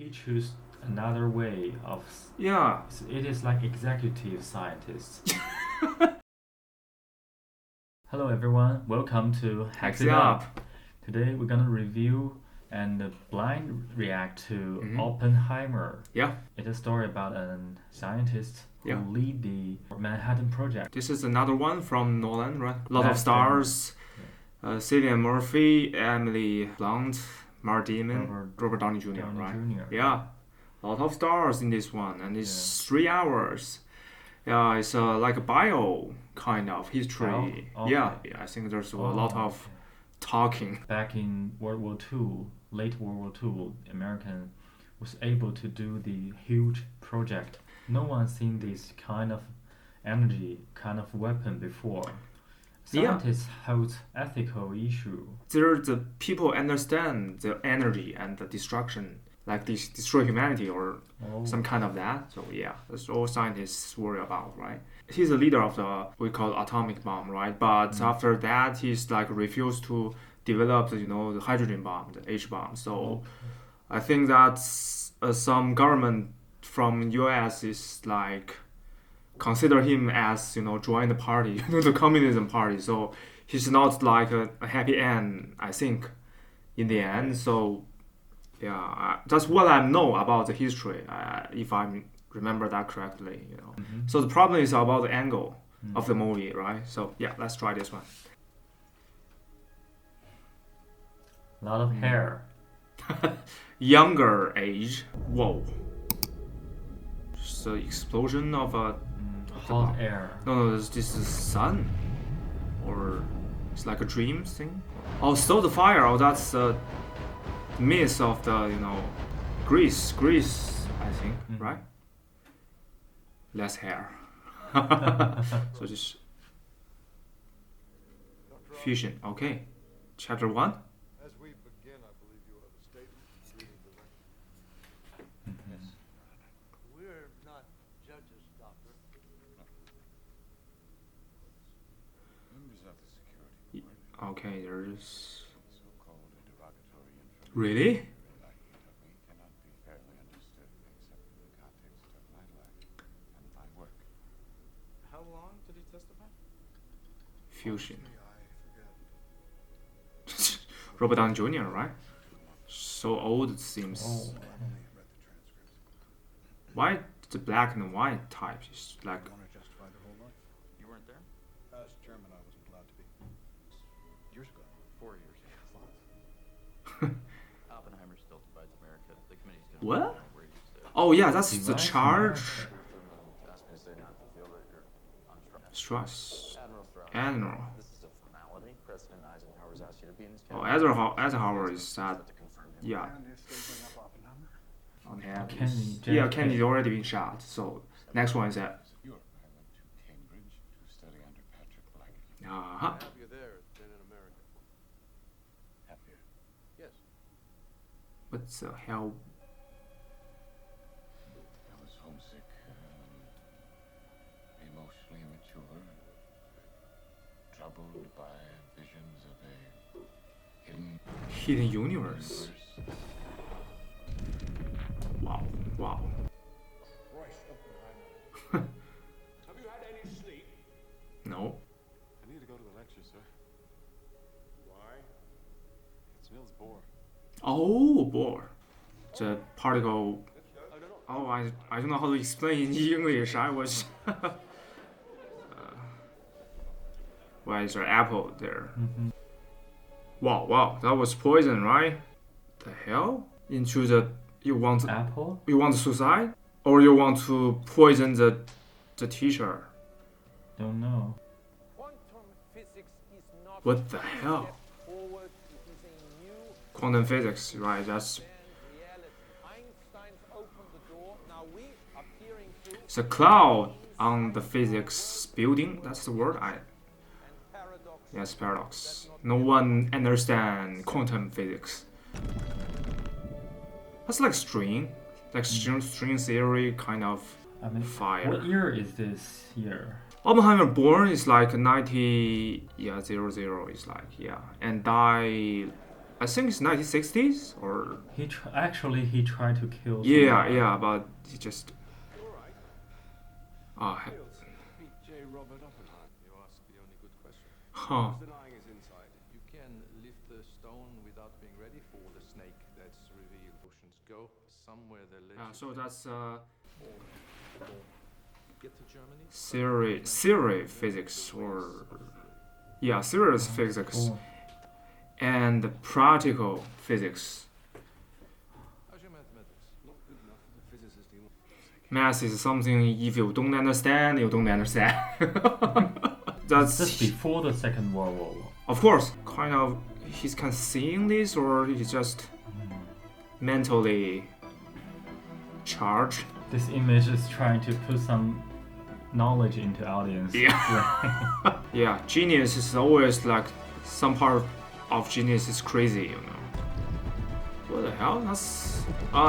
he chose another way of. Yeah. It is like executive scientist. Hello everyone, welcome to Hex It Up. Today we're gonna review and blind react to Oppenheimer. Yeah. It's a story about a scientist who lead the Manhattan Project. This is another one from Nolan, right? A lot of stars. Cillian Murphy, Emily Blunt, Matt Damon, Robert Downey Jr., right? Yeah. A lot of stars in this one, and it's 3 hours. Yeah, it's like a bio kind of history. Okay. Yeah, I think there's a lot of talking. Back in World War II, late World War II, American was able to do the huge project. No one's seen this kind of energy, kind of weapon before. Scientists hold ethical issue. The people understand the energy and the destruction, like destroy humanity or some kind of that. So yeah, that's all scientists worry about, right? He's the leader of the we call atomic bomb, right? But after that, he's like refused to develop the hydrogen bomb, the H bomb. So I think that some government from US is like consider him as join the party, the communism party. So he's not like a happy end, I think, in the end. So yeah, that's what I know about the history, if I remember that correctly. So the problem is about the angle of the movie, right? So yeah, let's try this one. A lot of hair. Younger age. Whoa. Just the explosion of a hot air. No, this is sun, or it's like a dream thing. Oh, so the fire. Oh, that's the myth of the Greece, I think, right? Less hair. So just fusion. Okay, chapter 1. As we begin, I believe you have a statement reading the record. Yes. We're not judges, Doctor. Members of the security board. Okay, there's So-called derogatory information. really. We cannot be fairly understood except in the context of my life and my work. How long did he testify? Fusion. I forget. Robert Downey Jr., right? So old it seems. I only read the transcript. Why the black and white type is like? I want to justify their whole life. You weren't there? As chairman, I wasn't allowed to be. Years ago. 4 years. Oppenheimer still divides America. The committee's going to What? know where you stood. Oh yeah, that's the Device charge. Asked me to say not to feel that you're on trial. Strauss. Admiral Strauss. Admiral. This is a formality. President Eisenhower's asked you to be in his Oh, cabinet. Eisenhower is that. To confirm him. Yeah. And if they bring up Oppenheimer, Yeah, Kennedy's already been shot. So next one is that. Europe. I went to Cambridge to study under Patrick Black. Happier there than in America. Happier. Yes. What the hell? I was homesick, emotionally immature, troubled by visions of a Hidden universe. Wow. Royce Oppenheimer. Have you had any sleep? No. I need to go to the lecture, sir. Why? It's Niels Bohr. Oh, boy. The particle. Oh, I don't know how to explain in English. I was. Why is there apple there? Wow, that was poison, right? The hell? Into the Apple? you want suicide, or you want to poison the teacher? Don't know. Quantum physics is not What the hell? forward, it is a new Quantum physics, right? That's reality. Einstein's opened the door. Now we are peering through it's a cloud on the physics building. That's the word. and paradox. Yes, paradox. No one understand quantum physics. That's like string theory kind of I mean, fire. what year is this here? Oppenheimer born is like 00 is like and die I think it's 1960s or Actually he tried to kill. yeah, someone. yeah, but he just Meet J. Robert Oppenheimer. You ask the only good question. huh. Who's denying his insight? You can lift the stone without being ready for the snake that's revealed. Oceans go somewhere they live. So that's Get to Germany. theory physics or yeah, serious physics Cool. and practical physics. How's your mathematics? Not good enough for the physicist he wants. Math is something if you don't understand, you don't understand. Just That's before the Second World War. of course kind of he's kind of seeing this or he's just mentally charged. This image is trying to put some knowledge into audience. Yeah. Yeah, genius is always like some part of genius is crazy, you know. What the hell? That's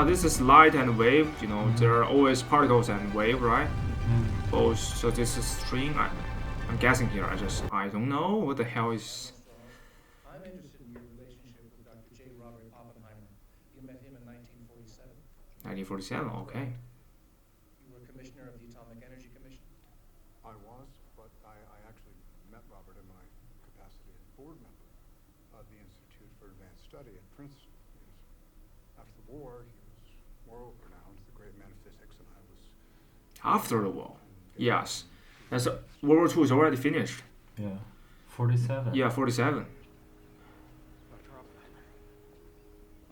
this is light and wave, you know, there are always particles and wave, right? Mm. Both. So this is string. I'm guessing here. I don't know what the hell is. I'm interested in your relationship with Dr. J. Robert Oppenheimer. You met him in 1947. 1947. Okay. You were commissioner of the Atomic Energy Commission. I was, but I actually met Robert in my capacity as board member of the Institute for Advanced Study at Princeton. After the war, he was world renowned, the great man of physics, and I was. After the war. Yes. That's World War II is already finished. Yeah. 47. Yeah, 47. Dr. Oppenheimer,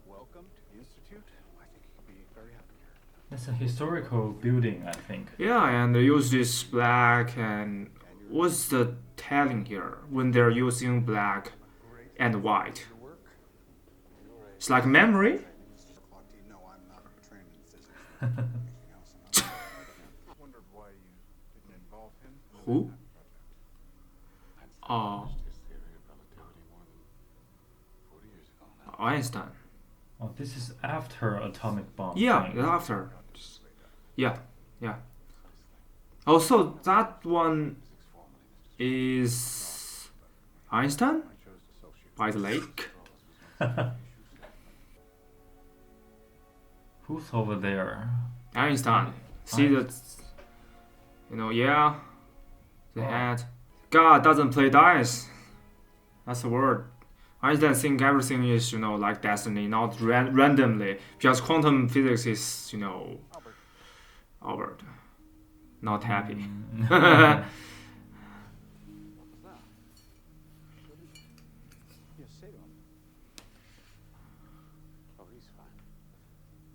welcome to the Institute. I think you'll be very happy here. It's a historical building, I think. Yeah, and they use this black and what's the telling here when they're using black and white? Your work, It's like memory. Clock, do you know I'm not trained in physics or anything else? And I wondered why you didn't involve him in the Who? Manhattan Project. Oh, His theory of relativity more than 40 years ago now. Einstein. Oh, this is after atomic bomb. Yeah, thing. after. Yeah, yeah. Also, that one is Einstein I chose to associate by the lake. Who's over there? Einstein. See that? You know, yeah. The Oh. head. God doesn't play dice. That's the word. Einstein think everything is, you know, like destiny, not randomly. Because quantum physics is, you know, Albert. Not happy. Mm. What was that? Yes, say to him. Oh, he's fine.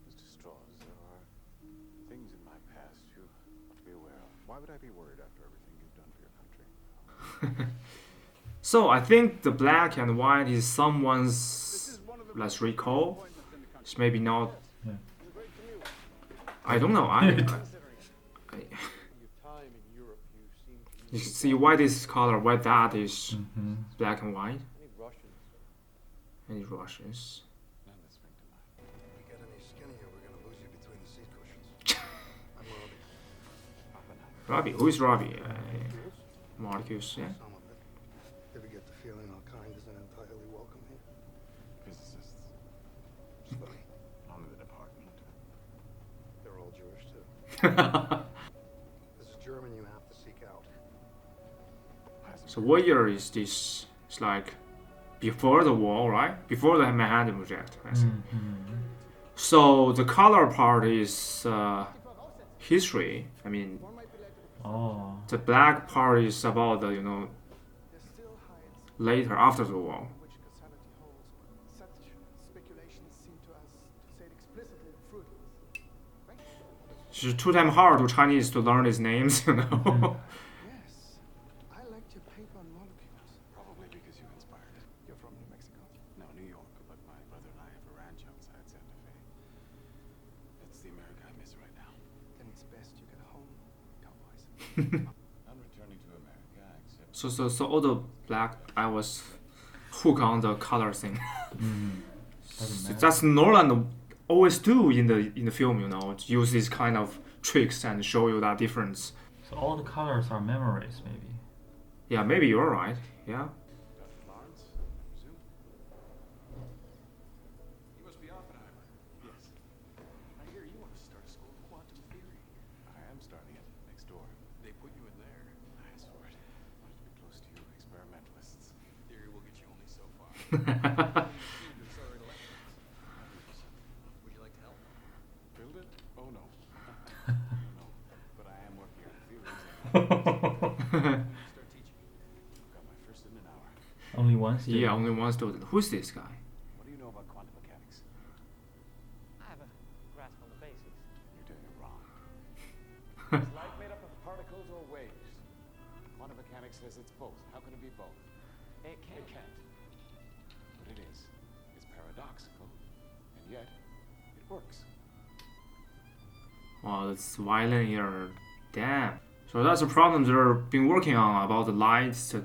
Mr. Strauss, there are things in my past you ought to be aware of. Why would I be worried after everything you've done for your country? So I think the black and white is someone's, This is one of the let's recall. appointments in the country. It's maybe not. Yeah. I don't know. I In your time in Europe, you seem to you see why this color, why that is Mm-hmm. black and white. Any Russians. Any Russians. None that spring to mind. If you get any skinnier, we're going to lose you between the seat cushions. I'm Robbie. Oppenheimer. Robbie, who is Robbie? Marcus, yeah. Some of it. Ever get the feeling our kind isn't entirely welcome here? Physicists. Funny. Only the department. They're all Jewish, too. This is German you have to seek out. So what year is this? It's like before the war, right? Before the Manhattan Project. I see. Mm-hmm. So the color part is history. I mean, Oh. the black part is about the, you know, later after the war. which causality holds, but such speculations seem to us, to say it explicitly, fruitless. It's too damn hard to Chinese to learn these names, you know. Yes, I liked your paper on molecules. Probably because you inspired it. You're from New Mexico. No, New York, but my brother and I have a ranch outside Santa Fe. It's the America I miss right now. Then it's best you get home, cowboys. I'm returning to America, except So all the black, I was hooked on the color thing. Mm. Doesn't matter. That's Nolan always do in the film, you know, use these kind of tricks and show you that difference. So all the colors are memories, maybe. Yeah, maybe you're right. Yeah. Dr. Lawrence, I presume? starting it next door. They put you in there. I asked for it. Wanted to be close to you experimentalists. Theory will get you only so far. Would you like to help? Build it? Oh no. No. But I am working on theories. Start teaching. I've got my first in an hour. Only one student. Yeah, only one student. Who's this guy? What do you know about quantum mechanics? I have a grasp on the basics. You're doing it wrong. Is light made up of Particles or waves? Quantum mechanics says it's both. How can it be both? It can't. It can't. But it is. It's paradoxical. And yet, it works. Wow, that's violent here. Damn. So that's the problem they've been working on about the light, the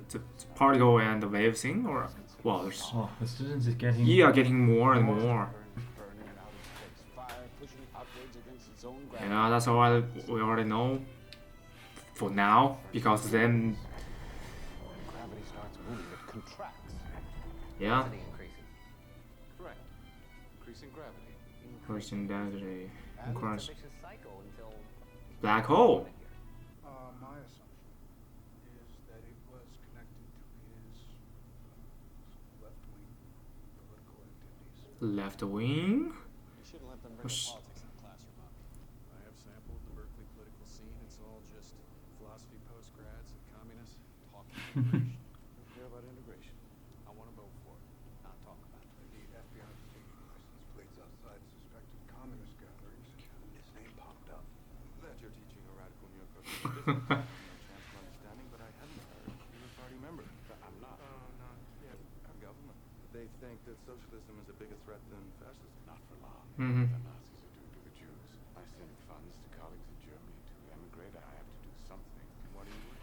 particle and the wave thing, or well, there's Oh, the students is getting. getting more and more. Burning in outer space. Fire pushing outwards against its own gravity. Yeah, that's all we already know for now, because then, When gravity starts moving, it contracts. yeah, Increasing. Correct. Increasing gravity. increasing density, It's increase a vicious cycle until black hole. My assumption is that it was connected to his left-wing political activities. Left wing. You shouldn't let them bring Sh- up politics in the classroom, Bobby. I have sampled the Berkeley political scene. It's all just philosophy postgrads and communists talking integration. Don't care about integration. I want to vote for it, not talk about it. The FBI was taking license plates outside suspected communist gatherings. His name popped up. That you're teaching a radical neo-Cartesian no chance of understanding, but I hadn't heard you were a party member. I'm not. Not yet. Our government. They think that socialism is a bigger threat than fascism. Not for long. Mhm. The Nazis are doing to the Jews. I send funds to colleagues in Germany to emigrate. I have to do something. What do you do?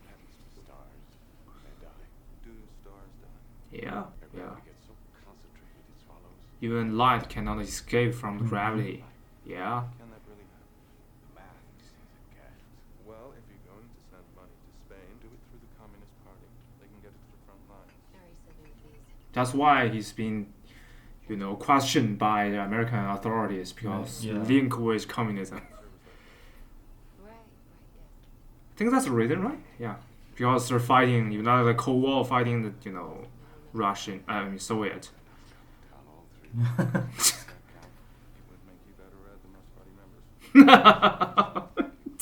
Heavens to stars. They die. Do stars die? Yeah, Their yeah. gravity gets so concentrated it swallows. Even light cannot escape from the gravity. Yeah. Can that really happen? The math says it can. Well, if you're going to send money to Spain, do it through the Communist Party. They can get it to the front lines. That's why he's been, questioned by the American authorities because Yeah. link with communism. I think that's the reason, right? Yeah, because they're fighting, the Cold War, fighting the, Russian, Soviet. Count all three. Does that count? It would make you better at the most party members.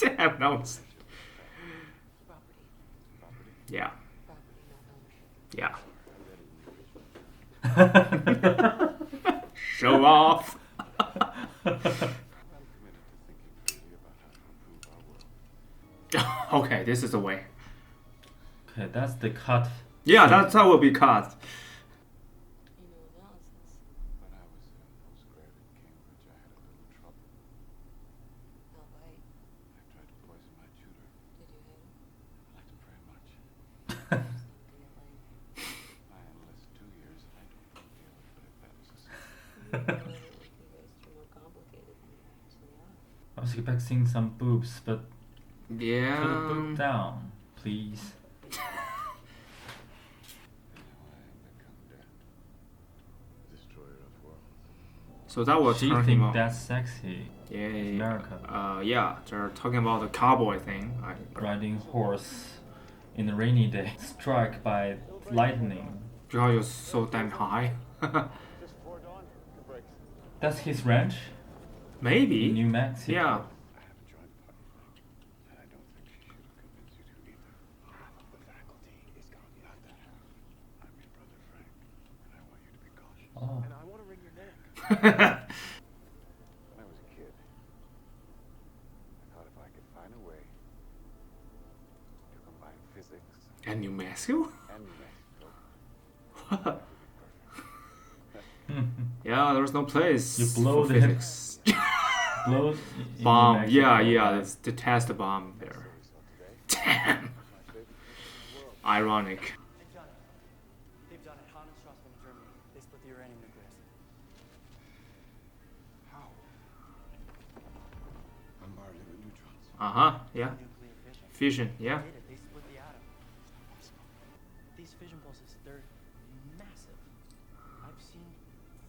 Damn, that was, property. yeah, Property, not ownership. yeah. Show off. I'm committed to thinking freely about how to improve our world. Okay, this is the way. Okay, that's the cut. Yeah, that will be cut. When I was in postgrad at Cambridge, I had a little trouble. I tried to poison my tutor. I liked him very much. I enlisted 2 years, and I don't want to deal with it if that was a sin. I was expecting some boobs, but put the Yeah. book down, please. And now I am become dead. Destroyer of worlds. So that will She turn him think on. that's sexy. Yeah, America. yeah, they're talking about the cowboy thing. Riding horse in a rainy day, struck by lightning. Because you're so damn high. Just before dawn, the brakes. That's his ranch in Maybe. New Mexico. Yeah. I haven't joined the party thing, and I don't think she should have convinced you to either. Half of the faculty is gone. Not that half. I'm your brother Frank, and I want you to be cautious. Oh. And I want to wring your neck. When I was a kid, I thought if I could find a way to combine physics And New Mexico? and Mexico, that would be perfect. Yeah, there's no place You blow for the- physics. Blow Bomb. in New Yeah, Mexico. yeah, it's the test bomb there. So we saw today, Damn. my favorite person in the world. Ironic. They've done it. They've done it. Han and Strassman in Germany. They split the uranium nucleus. How? Bombarding with neutrons. Uh-huh, yeah. Nuclear fission. Fission, yeah. They did it. They split the atom. These fission pulses, they're massive. I've seen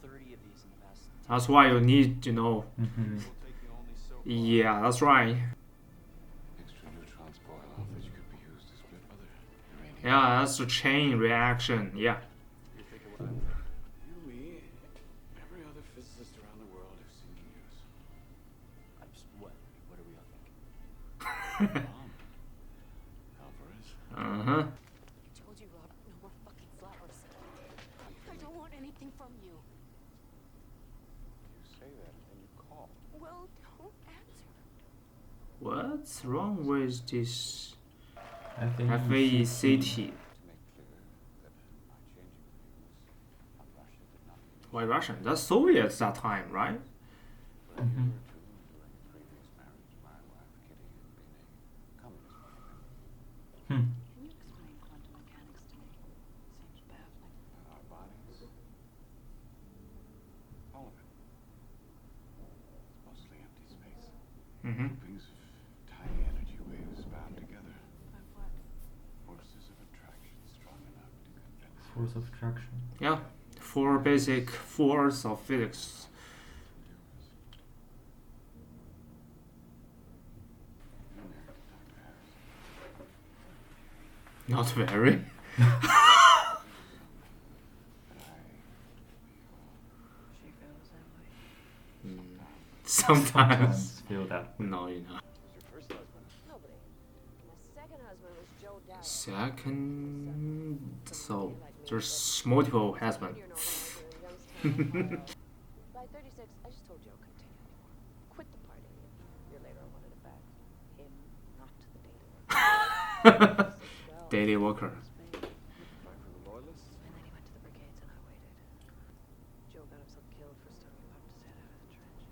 30 of these in the past. That's why you need, Mhm. Will take you only so far. Yeah, that's right. Yeah, that's a chain reaction. Yeah. You think of what I'm thinking. You, me, every other physicist around the world have seen the news. What? What are we all thinking? Alvarez. Uh-huh. I told you, Rob, no more fucking flowers. I don't want anything from you. You say that and then you call. Well, don't answer. What's wrong with this FAECT? FAECT? To make clear that my changing views on Russia did not mean Why Russian? That's Soviets that time, right? for a year or two during a previous marriage, my wife Kitty had been a communist propaganda. Hmm. Can you explain quantum mechanics to me? Seems baffling. And our bodies, all of it. It's mostly empty space. Mm-hmm. Groupings of tiny energy waves bound together. By what? Forces of attraction strong enough to convince Force of attraction. Yeah. 4 basic force of physics. Not very. She feel the same way. Sometimes. Feel that. No, you know. your first husband. Nobody. My second husband was Joe Dowd. Second. So there's multiple husbands. By 36, I just told Joe I couldn't take it anymore. Quit the party. A year later, I wanted it back. Him, not the dating. Daily worker. Apart from the loyalists. And then he went to the brigades and I waited. Joe got himself killed for stalking Pop to head out of the trench.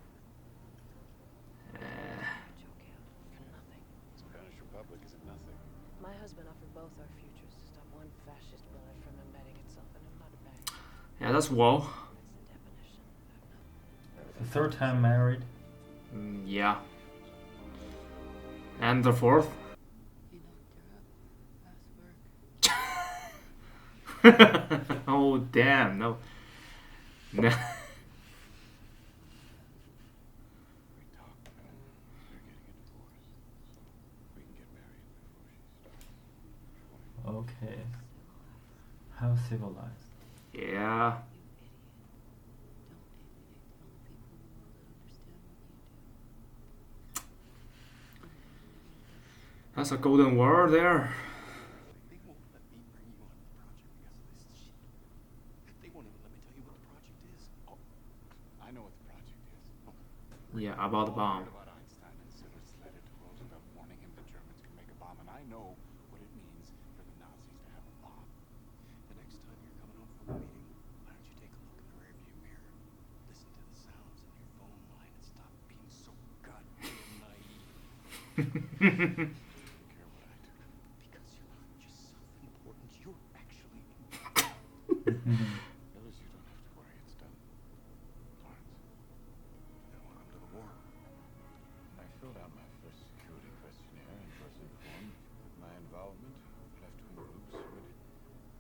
Joe killed for nothing. Spanish Republic isn't nothing. My husband offered both our futures to stop one fascist bullet from embedding itself in a mud bank. Yeah, that's wall. That's the definition of no. The third time married. Yeah. And the fourth? You knocked her up. Last work. Oh, damn. No. No. We talked about we're getting a divorce. So we can get married before she starts. Okay. How civilized. Yeah. That's a golden word there. They won't let me bring you on the project because of this shit. They won't even let me tell you what the project is. Oh, I know what the project is. Yeah, about the bomb. About Einstein and Siller's letter to Roosevelt warning him the Germans can make a bomb, and I know what it means for the Nazis to have a bomb. The next time you're coming home from a meeting, why don't you take a look in the rearview mirror, listen to the sounds in your phone line, and stop being so goddamn naive. Care what I do. Because you're not just self-important, you're actually Phyllis, you don't have to worry. It's done. Lawrence. Then welcome to the war. I filled out my first security questionnaire and was informed that my involvement with left-wing groups would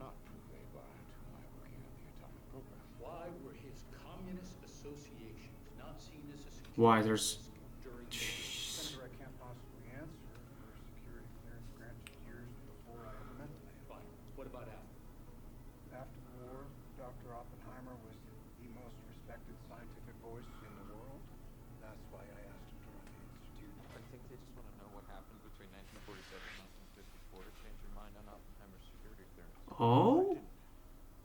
not prove a bar to my working on the atomic program. Why were his communist associations not seen as a security Why there's... risk during the Senator, I can't possibly answer for security clearance granted years before I ever met the man. Fine. What about after? After the war, Dr. Oppenheimer was the most respected scientific voice in the world. That's why I asked him to run the institute. I think they just want to know what happened between 1947 and 1954 to change your mind on Oppenheimer's security clearance. Oh?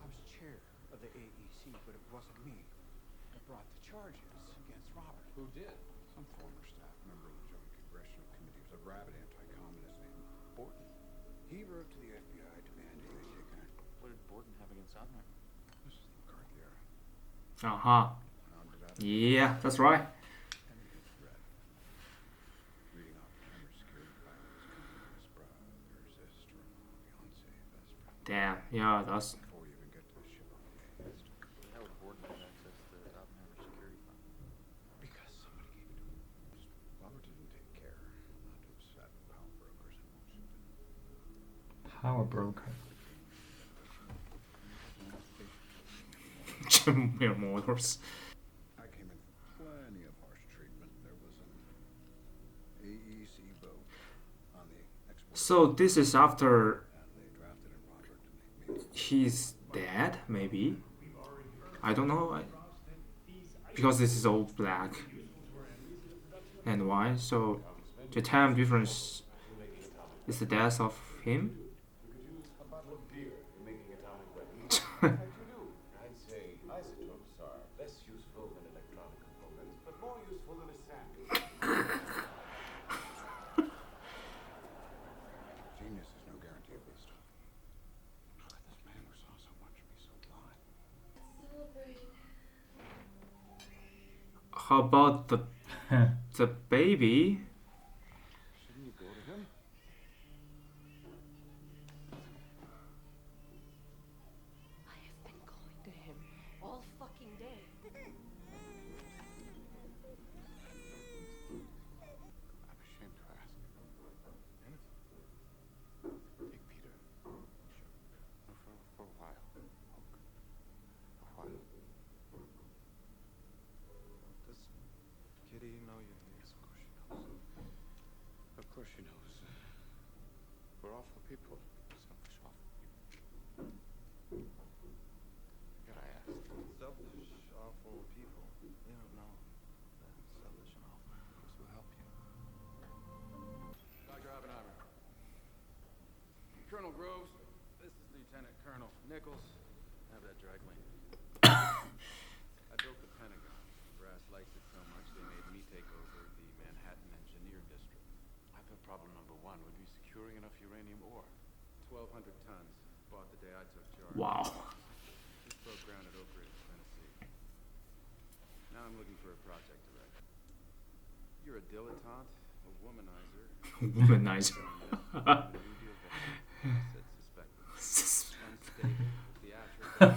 I was chair of the AEC, but it wasn't me that brought the charges against Robert. Who did? Some former staff member of the Joint Congressional Committee was a rabid anti-communist named Borton. He wrote to the FBI demanding they take an act. What did Borden have against Oppenheimer? This is the McCarthy era. Uh-huh. Went on to that. Yeah, that's right. And he was threat. Reading Oppenheimer's security file was communist brother, sister, fiance, best friend. Damn. Yeah, that's... Before you even get to the Chevalier Incident. How would Borden have access to Oppenheimer's security file? Because somebody gave it to him. Robert didn't take care not to upset power brokers in Washington. Power broker. General Motors. I came in for plenty of harsh treatment. There was an AEC vote on the export. So this is after And they drafted an he's dead, maybe. I don't know. Because this is all black and white, so the time difference is the death of him. I'd say isotopes are less useful than electronic components, but more useful than a sand. Genius is no guarantee of wisdom. This man who saw so much be so blind. How about the baby? Shouldn't you go to him? I have been going to him all fucking day. I'm ashamed to ask. Take Peter. Sure. For a while. A while. Does Kitty know you're here? Yes, of course she knows. Of course she knows. We're awful people. Selfish, awful people. Yet I asked. Selfish, awful people. They don't know that selfish and awful. This will help you. Dr. Oppenheimer. Colonel Groves, this is Lieutenant Colonel Nichols. Have that dry clean. I built the Pentagon. Brass liked it so much they made me take over the Manhattan Engineer District. I thought problem number one would be securing enough uranium ore. 1,200 tons. Bought the day I took charge. Wow. Just broke ground at Oak Ridge, Tennessee. Now I'm looking for a project director. You're a dilettante, a womanizer. Womanizer. Unstable, theatrical,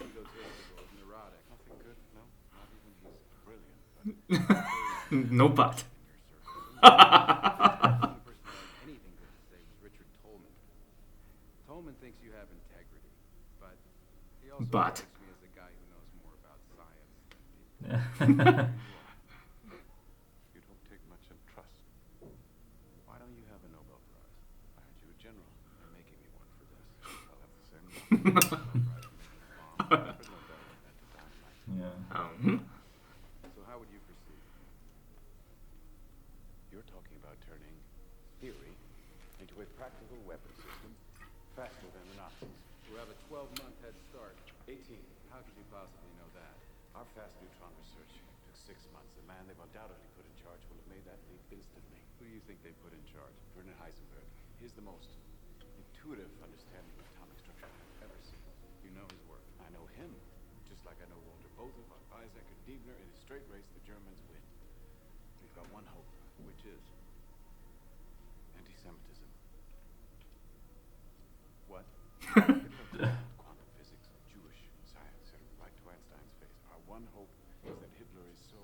egotistical, neurotic. Nothing good? No? Not even he's brilliant. No but. The only person who had anything good to say was Richard Tolman. Tolman thinks you have integrity, but he also strikes me as a guy who knows more about science than people. You don't take much in trust. Why don't you have a Nobel Prize? I heard you a general. They're making me one for this. I'll have the same Nobel Prize for making a bomb. There's no doubt at the time. Yeah. So how would you proceed? You're talking about turning theory into a practical weapon system faster than the Nazis. We have a 12-month head start. 18. How could you possibly know that? Our fast neutron research took 6 months. The man they've undoubtedly put in charge will have made that leap instantly. Who do you think they put in charge? Werner Heisenberg. He's the most intuitive understanding of atomic structure I've ever seen. You know his work. I know him, just like I know Walter Botha, von Weizsäcker, and Diebner. In a straight race, the Germans win. We've got one hope, Which is? anti-Semitism. What? Quantum physics, Jewish science, said it right to Einstein's face. Our one hope is that Hitler is so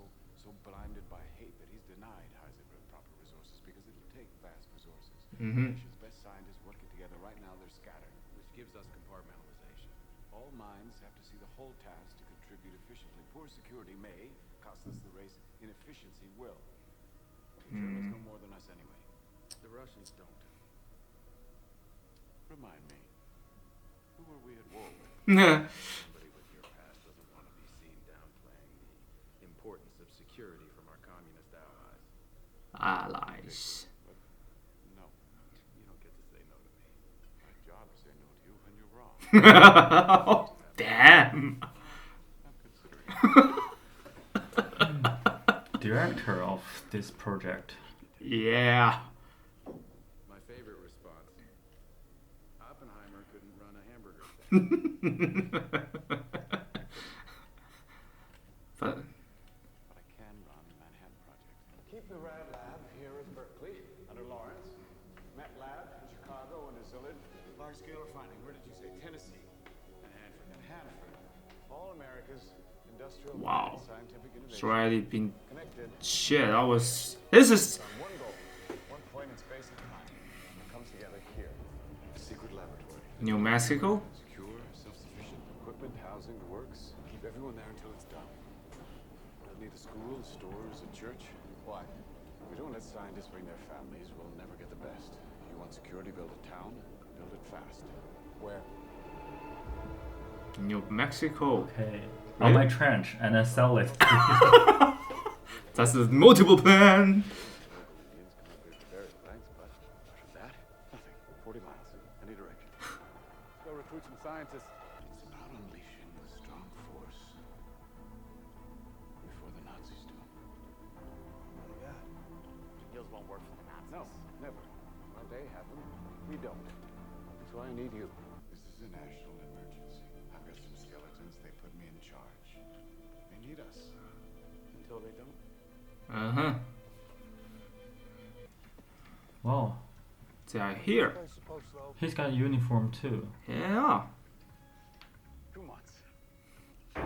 blinded by hate that he's denied Heisenberg proper resources, because it'll take vast resources. Mhm. The nation's best scientists working together right now, they're scattered. Which gives us compartmentalization. All minds have to see the whole task to contribute efficiently. Poor security may cost us the race. Inefficiency will. The Germans know more than us anyway. The Russians don't. Remind me, who were we at war with? Somebody with your past doesn't want to be seen downplaying the importance of security from our communist allies. Allies. But no, You don't get to say no to me. my job is to say no to you when you're wrong. Damn. I'm considering. Director of this project. Yeah. My favorite response. Oppenheimer couldn't run a hamburger stand. But But I can run the Manhattan Project. Keep the Rad Lab here at Berkeley, under Lawrence. Met Lab in Chicago and Zillard. Large-scale refining. Where did you say? Tennessee. And Hanford. And Hanford. All America's industrial Wow. and scientific it's innovation. already been Connected shit. This is on one goal, one point in space and time. It comes together here. A secret laboratory. New Mexico. Secure, self-sufficient, equipment, housing, the works. Keep everyone there until it's done. We'll need a school, stores, a church. Why? If we don't let scientists bring their families, we'll never get the best. If you want security, build a town, build it fast. Where? New Mexico. Okay. Really? On my trench and then sell it. That's a multiple plan. Thanks, but that, nothing. 40 miles, any direction. Go recruit some scientists. It's about unleashing a strong force before the Nazis do. Oh my God. Deals won't work for the Nazis. No, never. Well, they have them. We don't. That's why I need you. This is a national emergency. I've got some skeletons. They put me in charge. They need us. Until they don't. Uh-huh. Wow. They are here. I suppose so. He's got a uniform too. Yeah. 2 months. You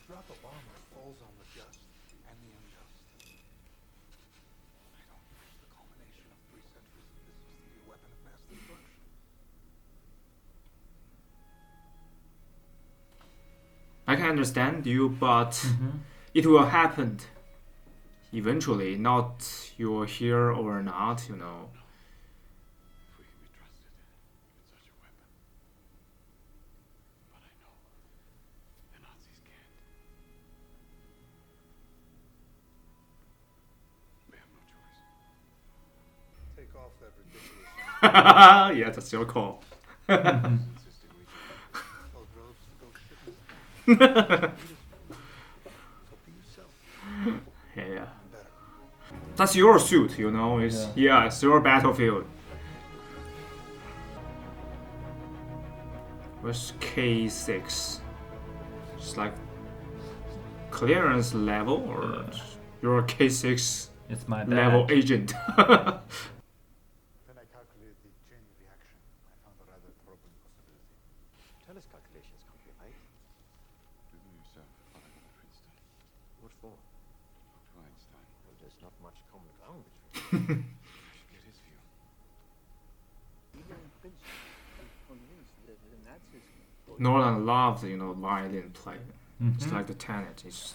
drop a bomb that falls on the just and the unjust. I don't think the culmination of 3 centuries of this is the weapon of mass destruction. I can understand you, but it will happen eventually. Not you're here or not, you know. If we can be trusted with such a weapon. But I know the Nazis can't. We have no choice. Take off that ridiculous Yeah, that's your call. Insisting we can. tell droves to go shit. Be yourself. Yeah. Better. That's your suit, you know. It's it's your battlefield. Where's K6? It's like clearance level, or you're a K6 It's my level badge. agent. When I calculated the chain reaction, I found a rather troubling possibility. Tennis calculations can't be right. Do them yourself. I'll have them at Princeton. What for? Talk to Einstein. Well, there's not much common ground between I should get his view. Even Princeton is convinced that the Nazis Nolan loves, you know, violin playing. It's like the Tenet. It's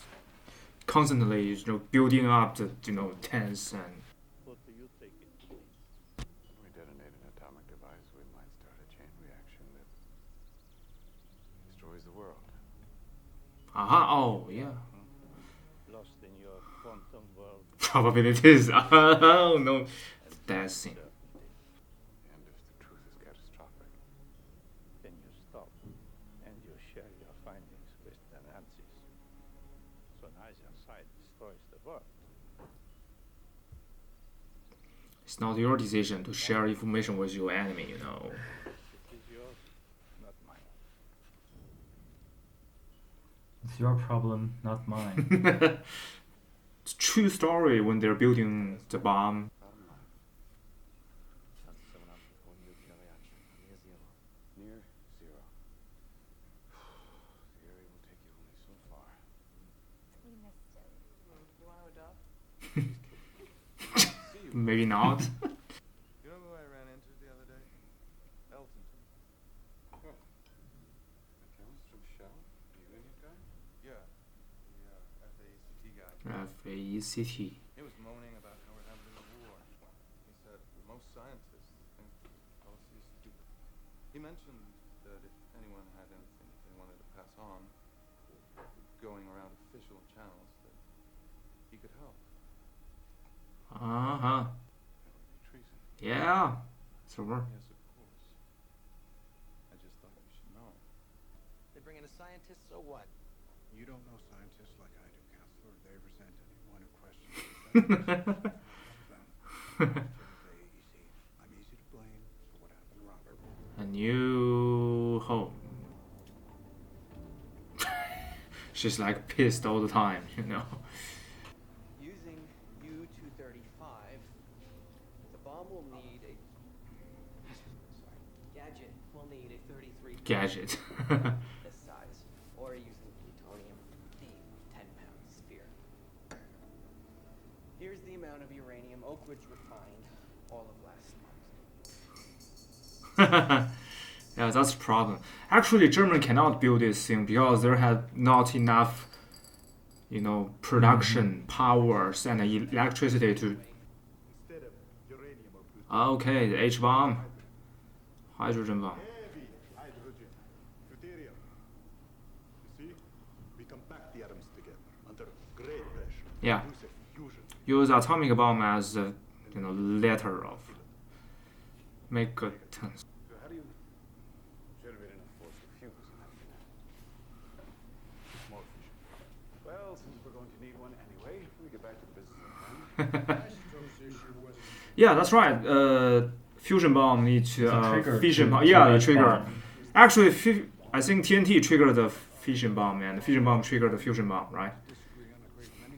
constantly, you know, building up the, you know, tense and. What do you take it to mean? When we detonate an atomic device, we might start a chain reaction that destroys the world. Oh, yeah. Lost in your quantum world. Probabilities. Oh, no. That's thing. And if the truth is catastrophic, Then you stop and you share your findings with the Nazis. So neither side destroys the world. It's not your decision to share information with your enemy, you know. It is yours, not mine. It's your problem, not mine. It's a true story when they're building the bomb. bottom line, chances of an uncontrolled nuclear reaction are near zero. near zero. The area will take you only so far. We missed him. You want to adopt? See you. Maybe not. You know who I ran into the other day? Elton. The chemist from Shell? The union guy? Yeah, the FACT guy. FACT. He was moaning about how we're having a war. He said most scientists think policy is stupid. He mentioned that if anyone had anything they wanted to pass on, going around official channels, that he could help. Uh-huh. That would be treason. Yeah. So we're... Yes, of course. I just thought you should know. They bring in a scientist, so what? You don't know scientists like I do, Counselor. They resent anyone who questions them. I'm easy to blame for what happened to Robert. A new home. She's like pissed all the time, you know. Using U-235, the bomb will need a... Gadget will need a 33... Gadget. this size, or using plutonium, the 10-pound sphere. Here's the amount of uranium Oak Ridge refined all of last month. Yeah, that's the problem. Actually, Germany cannot build this thing because there had not enough, you know, production powers and electricity to. Instead of uranium or plutonium, Okay, the H bomb, hydrogen bomb. heavy hydrogen. Today Yeah. Use atomic bomb as a letter of megatons. So how do you generate enough force to fuse an antenna? More efficient. Well, since we're going to need one anyway, we get back to the business of time. Yeah, that's right. Fusion bomb needs fission bomb. to Yeah, the each trigger. bomb. Actually, I think TNT triggered the fission bomb, and the fission bomb triggered the fusion bomb, right?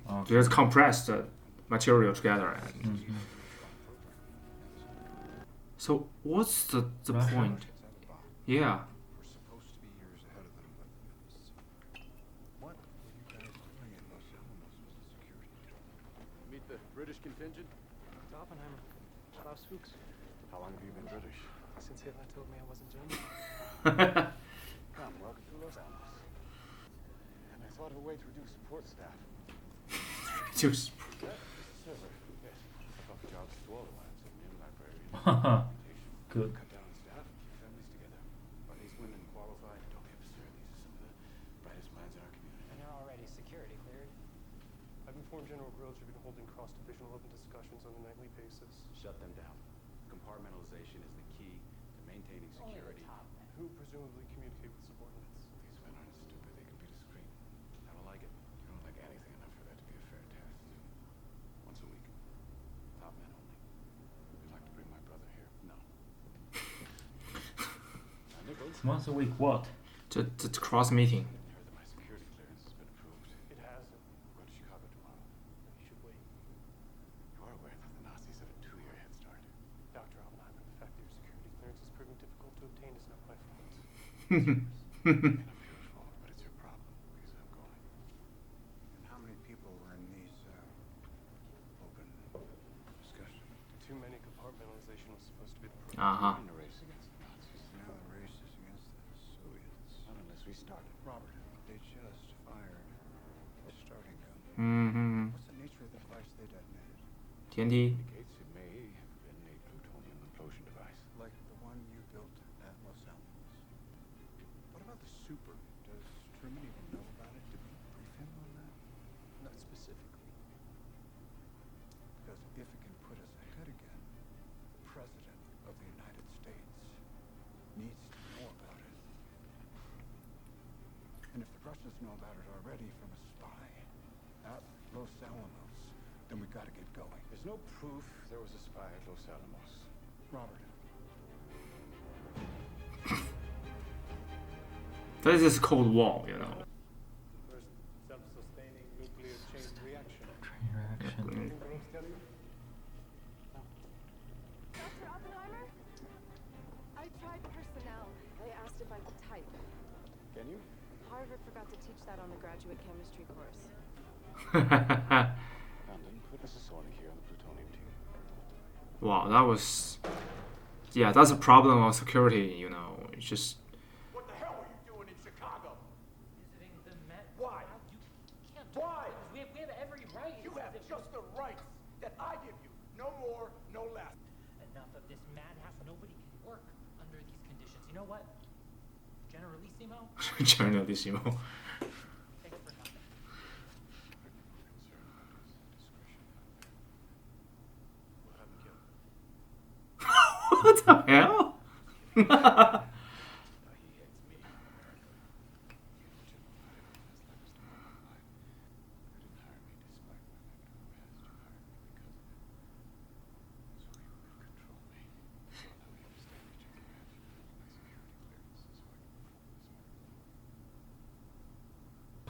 Okay. Just compress the material together. And So what's the Russia? point? Yeah. We're supposed to be years ahead of them, but what were you guys doing in Los Alamos with the security? Meet the British contingent? It's Oppenheimer. Klaus Fuchs. How long have you been British? Since Hitler told me I wasn't German. Come, welcome to Los Alamos. And I thought of a way to reduce support staff. Just Server, yes. I thought the jobs to all the labs and new library. Good. Cut down staff, keep families together. Are these women qualified? Don't be absurd. These are some of the brightest minds in our community. And they're already security cleared. I've informed General Grills you've been holding cross-divisional open discussions on a nightly basis. Shut them down. Compartmentalization is the key to maintaining security. Who presumably communicate with subordinates. These men aren't stupid. They can be discreet. I don't like it. You don't like anything enough for that to be a fair test. Once a week. Top men only. Would you like to bring my brother here? No. Nichols? Once a week, what? the cross meeting. I heard that my security clearance has been approved. It hasn't. Go to Chicago tomorrow. You should wait. You are aware that the Nazis have a 2-year head start. Dr. Oppenheimer, the fact that your security clearance is proving difficult to obtain is not my fault. And I'm sure it's wrong, but it's your problem because I'm going. And how many people were in these open discussions? Too many. Compartmentalization was supposed to be the program. Uh-huh. In a race against the Nazis. Now the race is against the Soviets. Not unless we start it. Robert, they just fired a starting gun. Mm-hmm. What's the nature of the device they detonated? TNT. Indicates it may have been a plutonium implosion device. Like the one you built at Los Alamos. What about the super? Does Truman even know about it? Did we brief him on that? Not specifically. Because if it can put us ahead again, the President of the United States needs to know about it. And if the Russians know about it already from a spy at Los Alamos, then we gotta get going. There's no proof there was a spy at Los Alamos. Robert, That is Cold War, First self-sustaining nuclear chain reaction. Train reaction. Anything Grills tell you? Dr. Oppenheimer? I tried personnel. They asked if I could type. Can you? Harvard forgot to teach that on the graduate chemistry course. London, put Mrs. Sornick here on the plutonium team. Wow, that was... Yeah, that's a problem of security, It's just... What the hell were you doing in Chicago? Visiting the Met. Why? You can't Why? We have every right. You have just the rights that I give you. No more, no less. Enough of this madhouse. Nobody can work under these conditions. You know what? Generalissimo? Generalissimo. Thanks for nothing. We'll have him killed. What the hell? He hates me, America. You know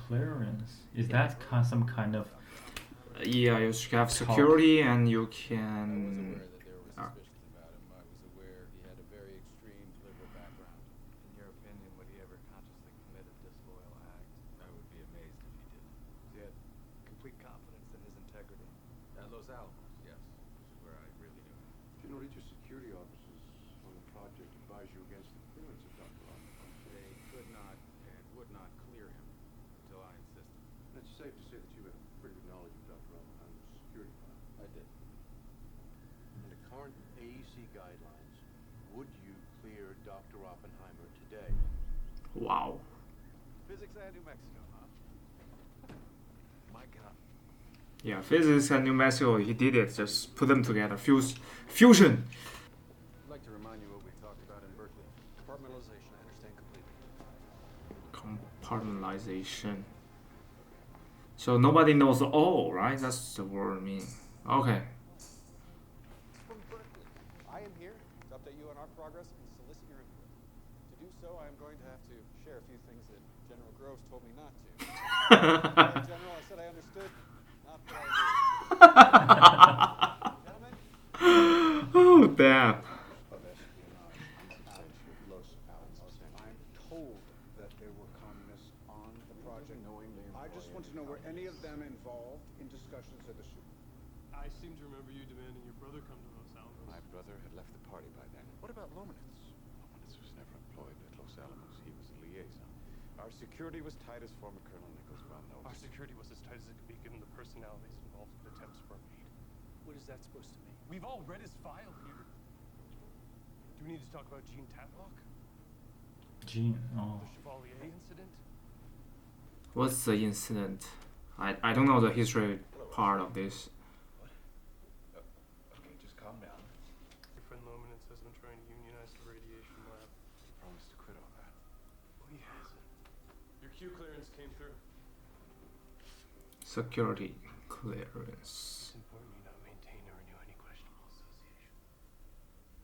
Clearance. Is that some kind of... Yeah, you have security and you I was can... aware that there were suspicions about him. I was aware he had a very extreme liberal background. In your opinion, would he ever consciously commit a disloyal act? I would be amazed if he didn't. He had complete confidence in his integrity. At Los Alamos, yes, which is where I really knew him. General, did your security officers on the project advise you against the clearance of Dr. Oppenheimer? They could not and would not clear him until I insisted. It's safe to say that you had a pretty good knowledge of Dr. Oppenheimer's security file. I did. Under current AEC guidelines, would you clear Dr. Oppenheimer today? Wow. Physics and New Mexico, huh? My God. Yeah, physics and New Mexico, he did it. Just put them together. Fusion. I'd like to remind you what we talked about in Berkeley. Compartmentalization, I understand completely. Compartmentalization. So nobody knows all, right? That's the word meaning. Okay. From Berkeley, I am here to update you on our progress and solicit your input. To do so, I am going to have to share a few things that General Groves told me not to. General, I said I understood, not that I did. Gentlemen? Oh, damn. Of espionage inside Los Alamos. I'm told that there were communists on the project. I just want to know, were any of them involved in discussions of the shooting? I seem to remember you demanding your brother come to Los Alamos. My brother had left the party by then. What about Lomanitz? Lomanitz was never employed at Los Alamos. He was a liaison. Our security was tight, as former Colonel Nichols well knows. Our security was as tight as it could be given the personalities involved in attempts for a raid. What is that supposed to mean? We've all read his file here. Do we need to talk about Gene Tatlock? Gene, oh. The Chevalier Incident? What's the incident? I don't know the history part of this. Okay, just calm down. Your friend Lomanitz has been trying to unionize the radiation lab. He promised to quit all that. Oh, he hasn't. Your Q clearance came through. Security clearance. It's important you not maintain or renew any questionable association.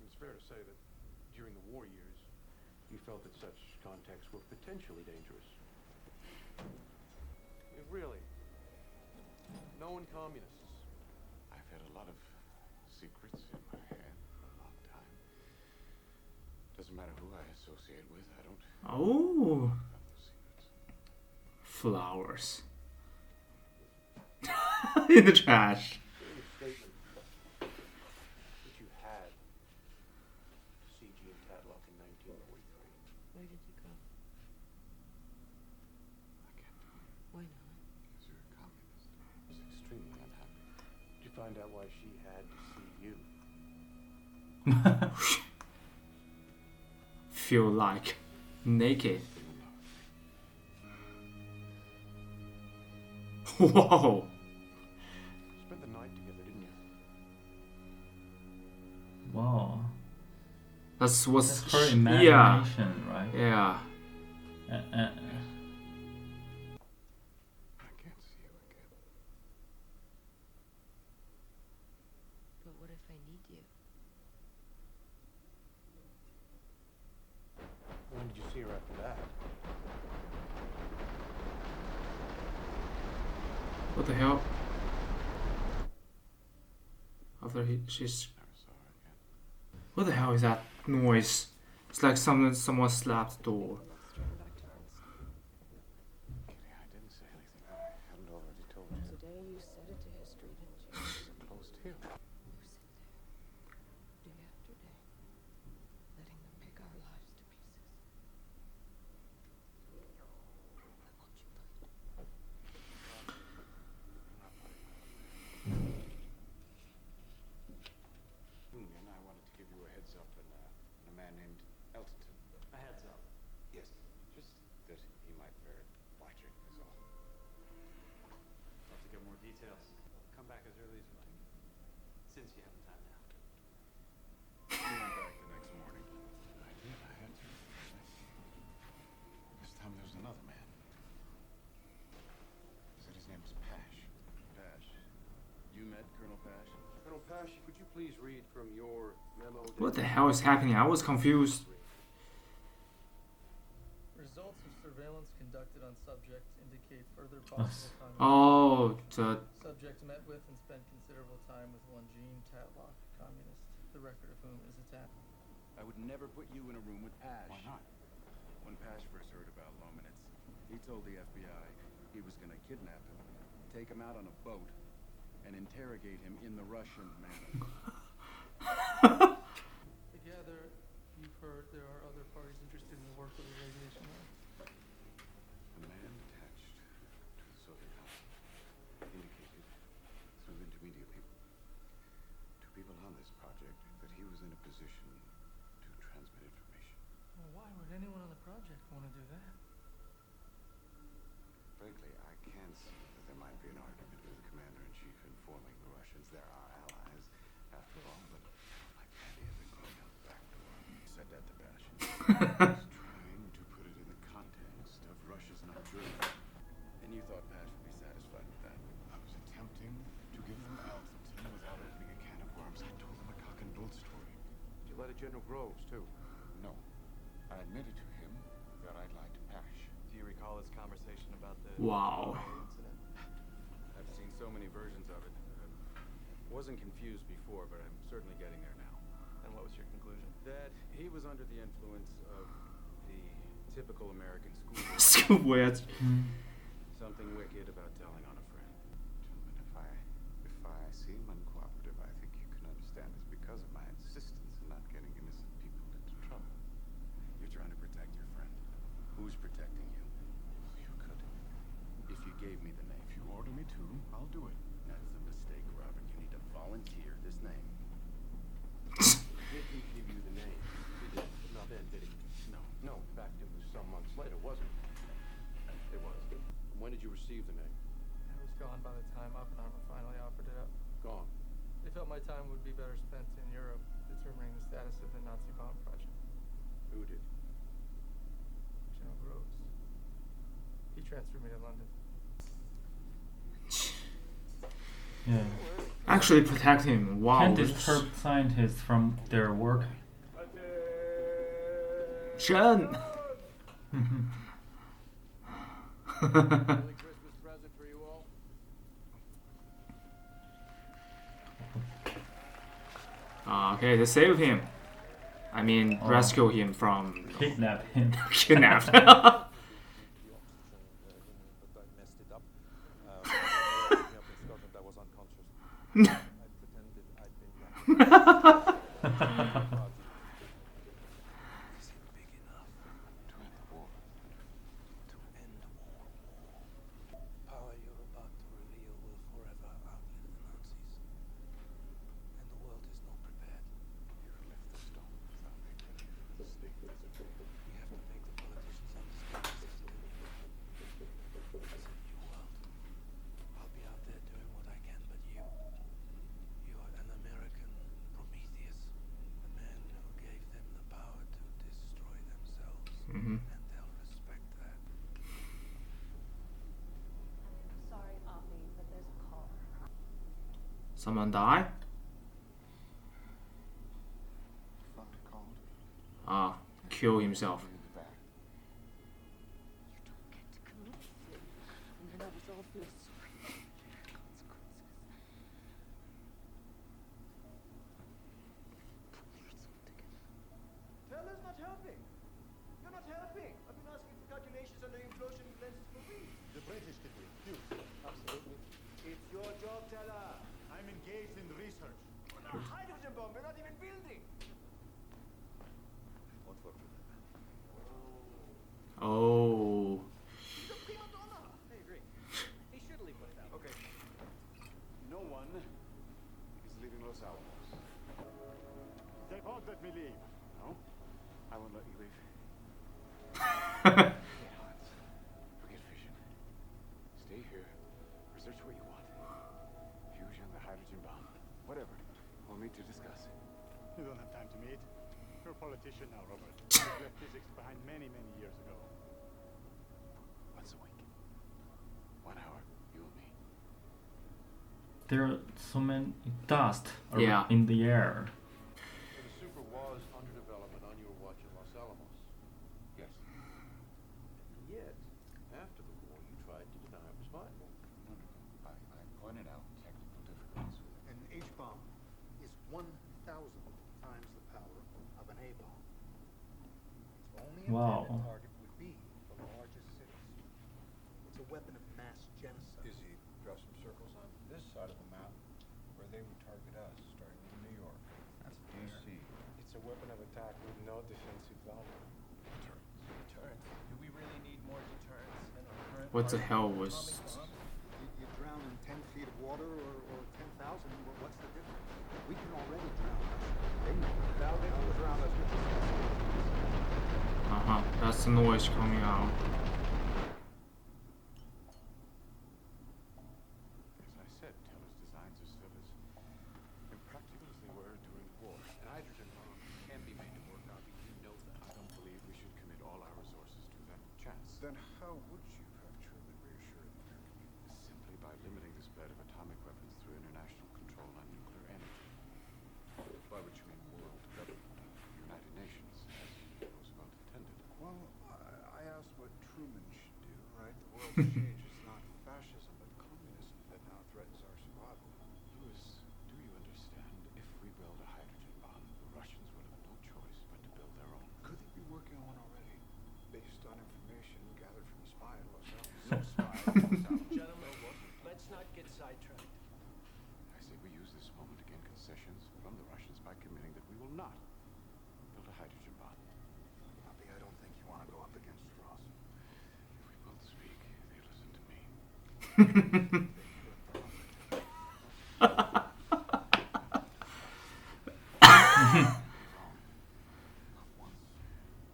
It's fair to say that during the war years, you felt that such contacts were potentially dangerous. Really? Known communists? I've had a lot of secrets in my head for a long time. Doesn't matter who I associate with, I don't Oh. have those secrets. Flowers. In the trash. In your statement that you had to see Gene Tatlock in 1943. Where did you go? I can't do it. Why not? Because you're a communist. I was extremely unhappy. Did you find out why she had to see you? Feel like naked. Whoa. Spent the night together, didn't you? Wow. That's what's That's her yeah. imagination, right? Yeah. Uh, I can't see you again. But what if I need you? When did you see her after that? What the hell? After she's. Never saw her again. What the hell is that noise? It's like someone slapped the door. Kitty, I didn't say anything that I hadn't already told you. Today you said it to history, didn't you? It's a closed hearing. You sit there, day after day, letting them pick our lives to pieces. I want you light. And I wanted to give you a heads up on a man named Elton. A heads up. Yes. Just that he might bear watching is all. Love to get more details. Come back as early as you like. Since you have the time now. He went back the next morning. I did, I had to. This time there's another man. He said his name was Pash. Pash. You met Colonel Pash? Colonel Pash, could you please read from your memo? What the hell is happening? I was confused. Results of surveillance conducted on subject indicate further possible contact. Oh, the Subject met with and spent considerable time with one Gene Tatlock, communist, the record of whom is attached. I would never put you in a room with Pash. Why not? When Pash first heard about Lomanitz, he told the FBI he was going to kidnap him, take him out on a boat, and interrogate him in the Russian manner. Together, you've heard there are other parties interested in the work of the radiation lab. A man attached to the Soviet House indicated through intermediate people to people on this project that he was in a position to transmit information. Well, why would anyone on the project want to do that? Berkeley, I can see that there might be an argument with the commander-in-chief informing the Russians they're our allies. After all, but my daddy has been going out the back door. He said that to Bash. Trying to put it in the context of Russia's not good. And you thought Bash would be satisfied with that? I was attempting to give them altitude without opening a can of worms. I told them a cock and bull story. Did you let it General Groves, too? No. I admitted to him that I'd lied to Bash. Do you recall this conversation about the Wow. Chevalier Incident? I've seen so many versions of it. Wasn't confused before, but I'm certainly getting there now. And what was your conclusion? That he was under the influence of the typical American school. Schoolboy. Something wicked about telling on a friend. Gentlemen, if I seem uncooperative, I think you can understand it's because of my insistence in not getting innocent people into trouble. You're trying to protect your friend. Who's protecting you? You could. If you gave me the name. If you order me to, I'll do it. That's a mistake, Robert. You need to volunteer this name. Did he give you the name? He did. Not then, did he? No. No, in fact, it was some months later, wasn't it? It was. When did you receive the name? I was gone by the time Oppenheimer finally offered it up. Gone. They felt my time would be better spent in Europe, determining the status of the Nazi bomb project. Who did? General Groves. He transferred me to London. Yeah. Actually protecting. Wow. Can't disturb scientists from their work. Shen. Early Christmas present for you all. Okay, to save him. I mean, Oh. rescue him from Kidnap him. kidnapped. But I messed it up. When they woke me up in Scotland, I was unconscious. I pretended I'd been yanked. Is it big enough To end the war. to end the war? Power you're about to reveal will forever outlive the Nazis. And the world is not prepared. You left the stone without making any mistake. We have to make the politicians understand this is a new world. I'll be out there doing what I can, but you're an American Prometheus, the man who gave them the power to destroy themselves, Mhm. and they'll respect that. Sorry, Avi, but there's a call. Someone die? Father called. Ah, kill himself. In the back. You don't get to commit sin and then have us all feel sorry for your consequences. Pull yourself together. Taylor's not helping. You're not helping. I've been asking for calculations on the implosion lenses for weeks. The British can be used. Absolutely. It's your job, Taylor. I'm engaged in research. On a hydrogen bomb we're not even building. Won't work with that man. Oh. He's a prima donna. I agree. He should leave us out. Okay. No one is leaving Los Alamos. They won't let me leave. No? I won't let you leave. Forget fission. Stay here. Research what you want. Fusion, the hydrogen bomb. Whatever. We'll meet to discuss. You don't have time to meet. You're a politician now, Robert. You left physics behind many, many years ago. Once a week. 1 hour. You and me. There are so many dust Yeah. in the air. So the super was under development on your watch in Los Alamos. Yes. And yet, after the war, you tried to deny it was viable. No. I pointed out technical difficulties with it. An H-bomb is 1,000 times the power of an A-bomb. Its only Wow. intended target would be the largest cities. It's a weapon of mass genocide. Izzy draw some circles on this side of the map where they would target us, starting in New York. That's DC. It's a weapon of attack with no defensive value. Deterrence. Do we really need more deterrence than our current What the hell was... You drown in 10 feet of water or 10,000, what's the difference? We can already drown. They know. Now they will drown us with Uh-huh, that's the noise coming out. will not build a hydrogen bomb. Bobby, I don't think you want to go up against Ross. If we both speak, they listen to me.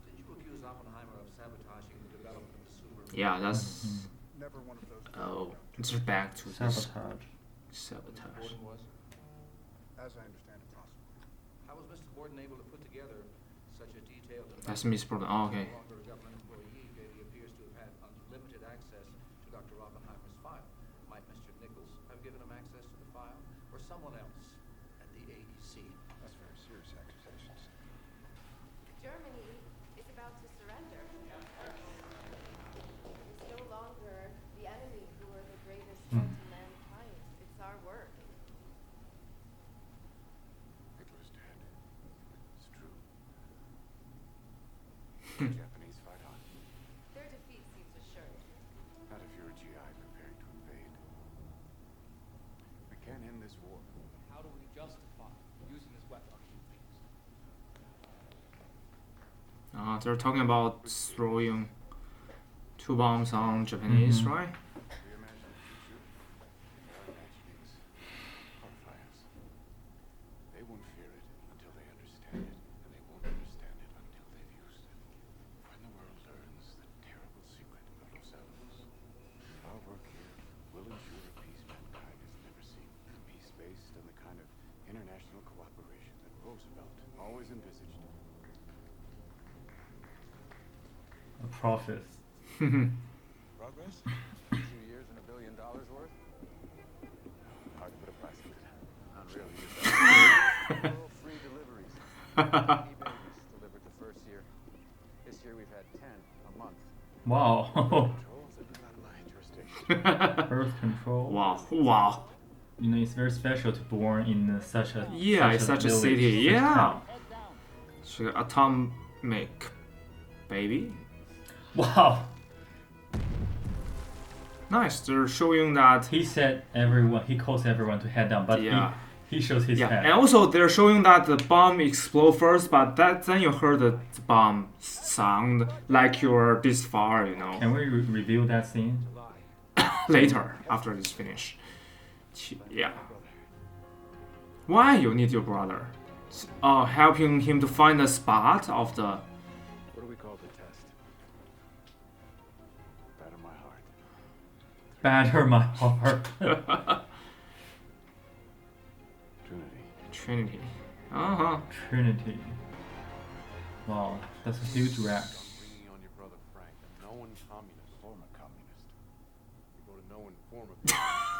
Did you accuse Oppenheimer of sabotaging the development of the super? Yeah, that's. Never one of those. Oh, it's back to this Sabotage. sabotage. Borden was? As I understand it, possible. How was Mr. Borden able to put together such a detailed and That's Miss Borden. Oh, okay. no longer a government employee, yet he appears to have had unlimited access to Dr. Oppenheimer's file? Might Mr. Nichols have given him access to the file, or someone else at the AEC? That's very serious accusations. Germany is about to surrender. It's no longer the enemy who are the greatest threat to mankind. It's our work. Hitler's dead. It's true. The Japanese fight on. Their defeat seems assured. Not if you're a GI preparing to invade. We can't end this war. How do we justify using this weapon on human beings? They're talking about throwing 2 bombs on Japanese, right? We imagine the future. Our imaginings horrify us. They won't fear it until they understand it, and they won't understand it until they've used it. When the world learns the terrible secret of Los Alamos, our work here will ensure a peace mankind has never seen. A peace based on the kind of international cooperation that Roosevelt always envisaged. A prophet. Progress? 2 years and $1 billion worth? Hard to put a price on it. Unreal. Free deliveries. 80 babies delivered the first year. This year we've had 10 a month. Wow. Controls have been out of my jurisdiction. Birth control. Wow. Wow. You know, it's very special to born in such a Yeah, it's such a village, city. such Yeah. town. It's an atomic baby. Wow. Nice. They're showing that. He said everyone. He calls everyone to head down, but Yeah. he shows his Yeah, head. and also they're showing that the bomb explode first, but then you heard the bomb sound like you're this far, you know. Can we review that scene? Later, after this finish. Yeah. Why you need your brother? Helping him to find the spot of the. What do we call the test? Batter my heart. Batter my heart. Trinity. Trinity. Uh-huh. Trinity. Wow, that's a huge wreck. Bringing on your brother Frank, a known communist, former communist. You go to known former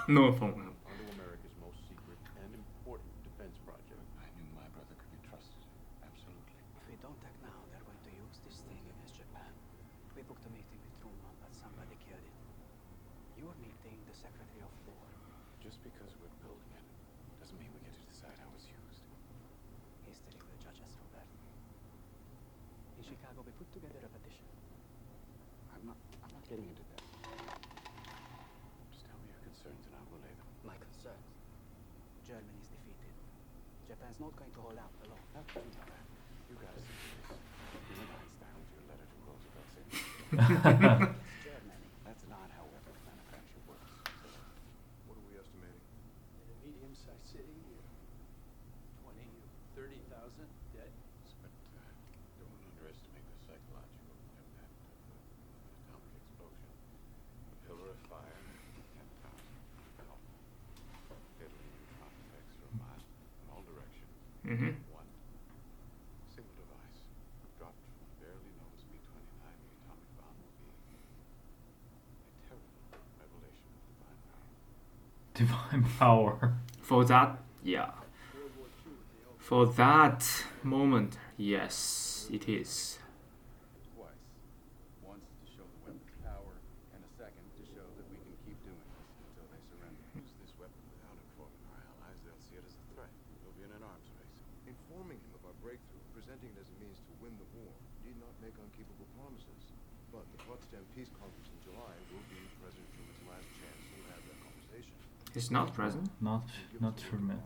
No phone. onto America's most secret and important defense project. I knew my brother could be trusted. Absolutely. If we don't act now, they're going to use this thing against Japan. We booked a meeting with Truman, but somebody killed it. You're meeting the Secretary of War. Just because we're building it doesn't mean we get to decide how it's used. History will judge us, Robert. In Chicago, we put together a petition. I'm not getting into that. Just tell me your concerns and I'll relay them. My concerns. Germany is defeated. Japan's not going to hold out alone. How could you know that? You guys see this. You and Einstein with your letter to Roosevelt saying It's Germany. that's not how weapons manufacture works. What are we estimating? In a medium-sized city, 20 or 30,000 dead. But don't underestimate the psychological impact of an atomic explosion. A pillar of fire, 10,000 fell. Deadly neutron effects for a mile in all directions. Mm-hmm. One single device dropped from a barely noticed B-29. The atomic bomb will be a terrible revelation of divine power. Divine power. For that, yeah. For that moment, yes, it is. Twice. Once to show the weapon's power, and a second to show that we can keep doing this until they surrender. Use this weapon without informing our allies. They'll see it as a threat. We'll be in an arms race. Informing him of our breakthrough, presenting it as a means to win the war, need not make unkeepable promises. But the Potsdam Peace Conference in July will be President Truman's last chance to have that conversation. He's not present. Not Truman.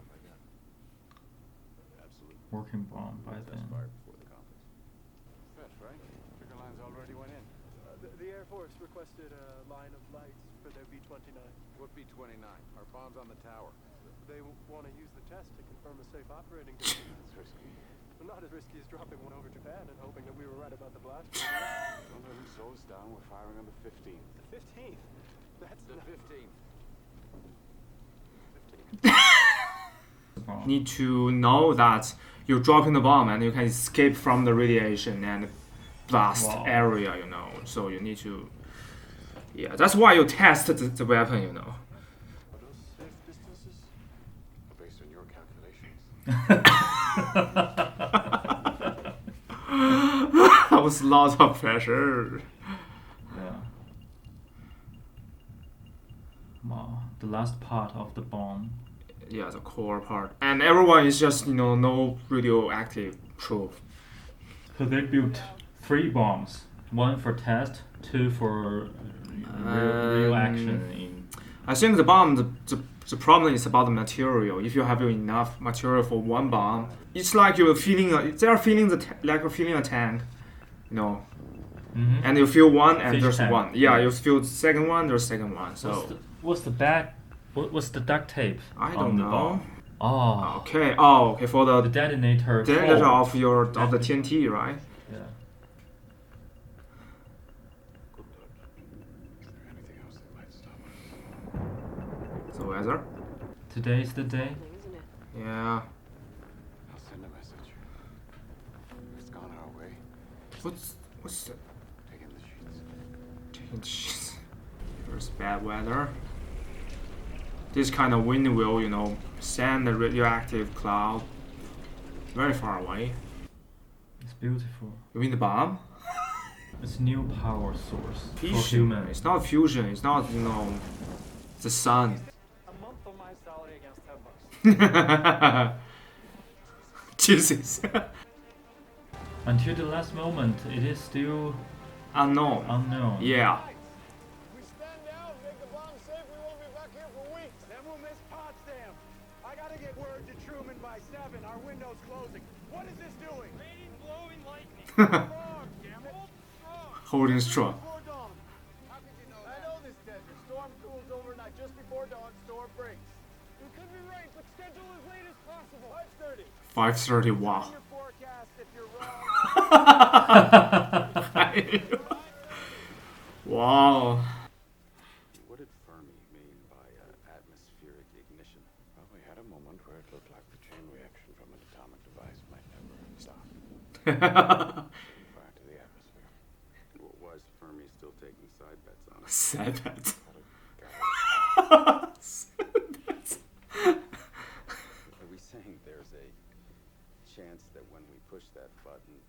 Absolutely. working bomb by Test then. fired before the conference. Fresh, right? Trigger lines already went in. The Air Force requested a line of lights for their B-29. What B-29? Our bomb's on the tower. They want to use the test to confirm a safe operating distance. That's risky. Well, not as risky as dropping one over Japan and hoping that we were right about the blast. Don't let them slow us down. We're firing on the 15th. The 15th? That's The not... 15th. Need to know that you're dropping the bomb and you can escape from the radiation and blast area, you know. So you need to, yeah, that's why you test the weapon, you know. Are those safe distances? Based on your calculations. That was lots of pressure. Yeah. Wow, the last part of the bomb. Yeah, the core part. And everyone is just, you know, no radioactive proof. So they built 3 bombs. 1 for test, 2 for real action. I think the bomb, the problem is about the material. If you have enough material for 1 bomb, it's like you're feeling, they're feeling like you're feeling a tank, you know. Mm-hmm. And you feel one and Fish there's tank. one. Yeah, you feel the second one, there's second one. So What's the back? What's the duct tape? I on don't the know. bomb? Oh. Okay. Oh, okay. For the detonator. Detonator hole. of the TNT, right? Yeah. Good touch. Is there anything else that might stop us? The weather. Today's the day. Yeah. I'll send a message. It's gone our way. What's the Taking the sheets. taking the sheets? There's bad weather. This kind of wind will, you know, send the radioactive cloud very far away. It's beautiful. You mean the bomb? It's new power source for Fusion. human. It's not fusion. It's not, you know, the sun. A month of my salary against $10. Jesus. Until the last moment, it is still Unknown. Yeah. We stand down, make the bomb safe, we won't be back here for weeks. Then we'll miss Potsdam. I gotta get word to Truman by 7. Our window's closing. What is this doing? Raining, blowing lightning. Wrong, damn it. Holding strong. Before dawn. How could you know that? I know this desert. Storm cools overnight just before dawn, storm breaks. We could be right, but schedule as late as possible. 5:30. 5:30. Wow. Your forecast if you're wrong. Wow. What did Fermi mean by atmospheric ignition? Well, we had a moment where it looked like the chain reaction from an atomic device might never stop. Fire to the atmosphere. Was Fermi still taking side bets on us? Side bets. Are we saying there's a chance that when we push that button,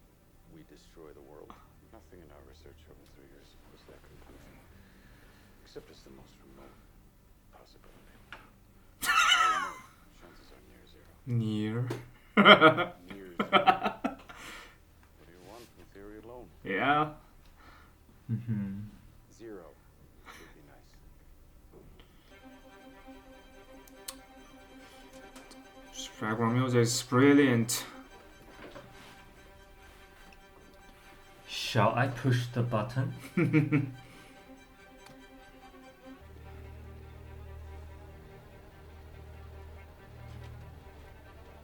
we destroy the world? Nothing in our research over 3 years was that conclusion. Except it's the most remote possibility. Chances are near zero. Near. Near zero. What do you want from theory alone? Yeah. Mm-hmm. 0 would be nice. Background music is brilliant. Shall I push the button?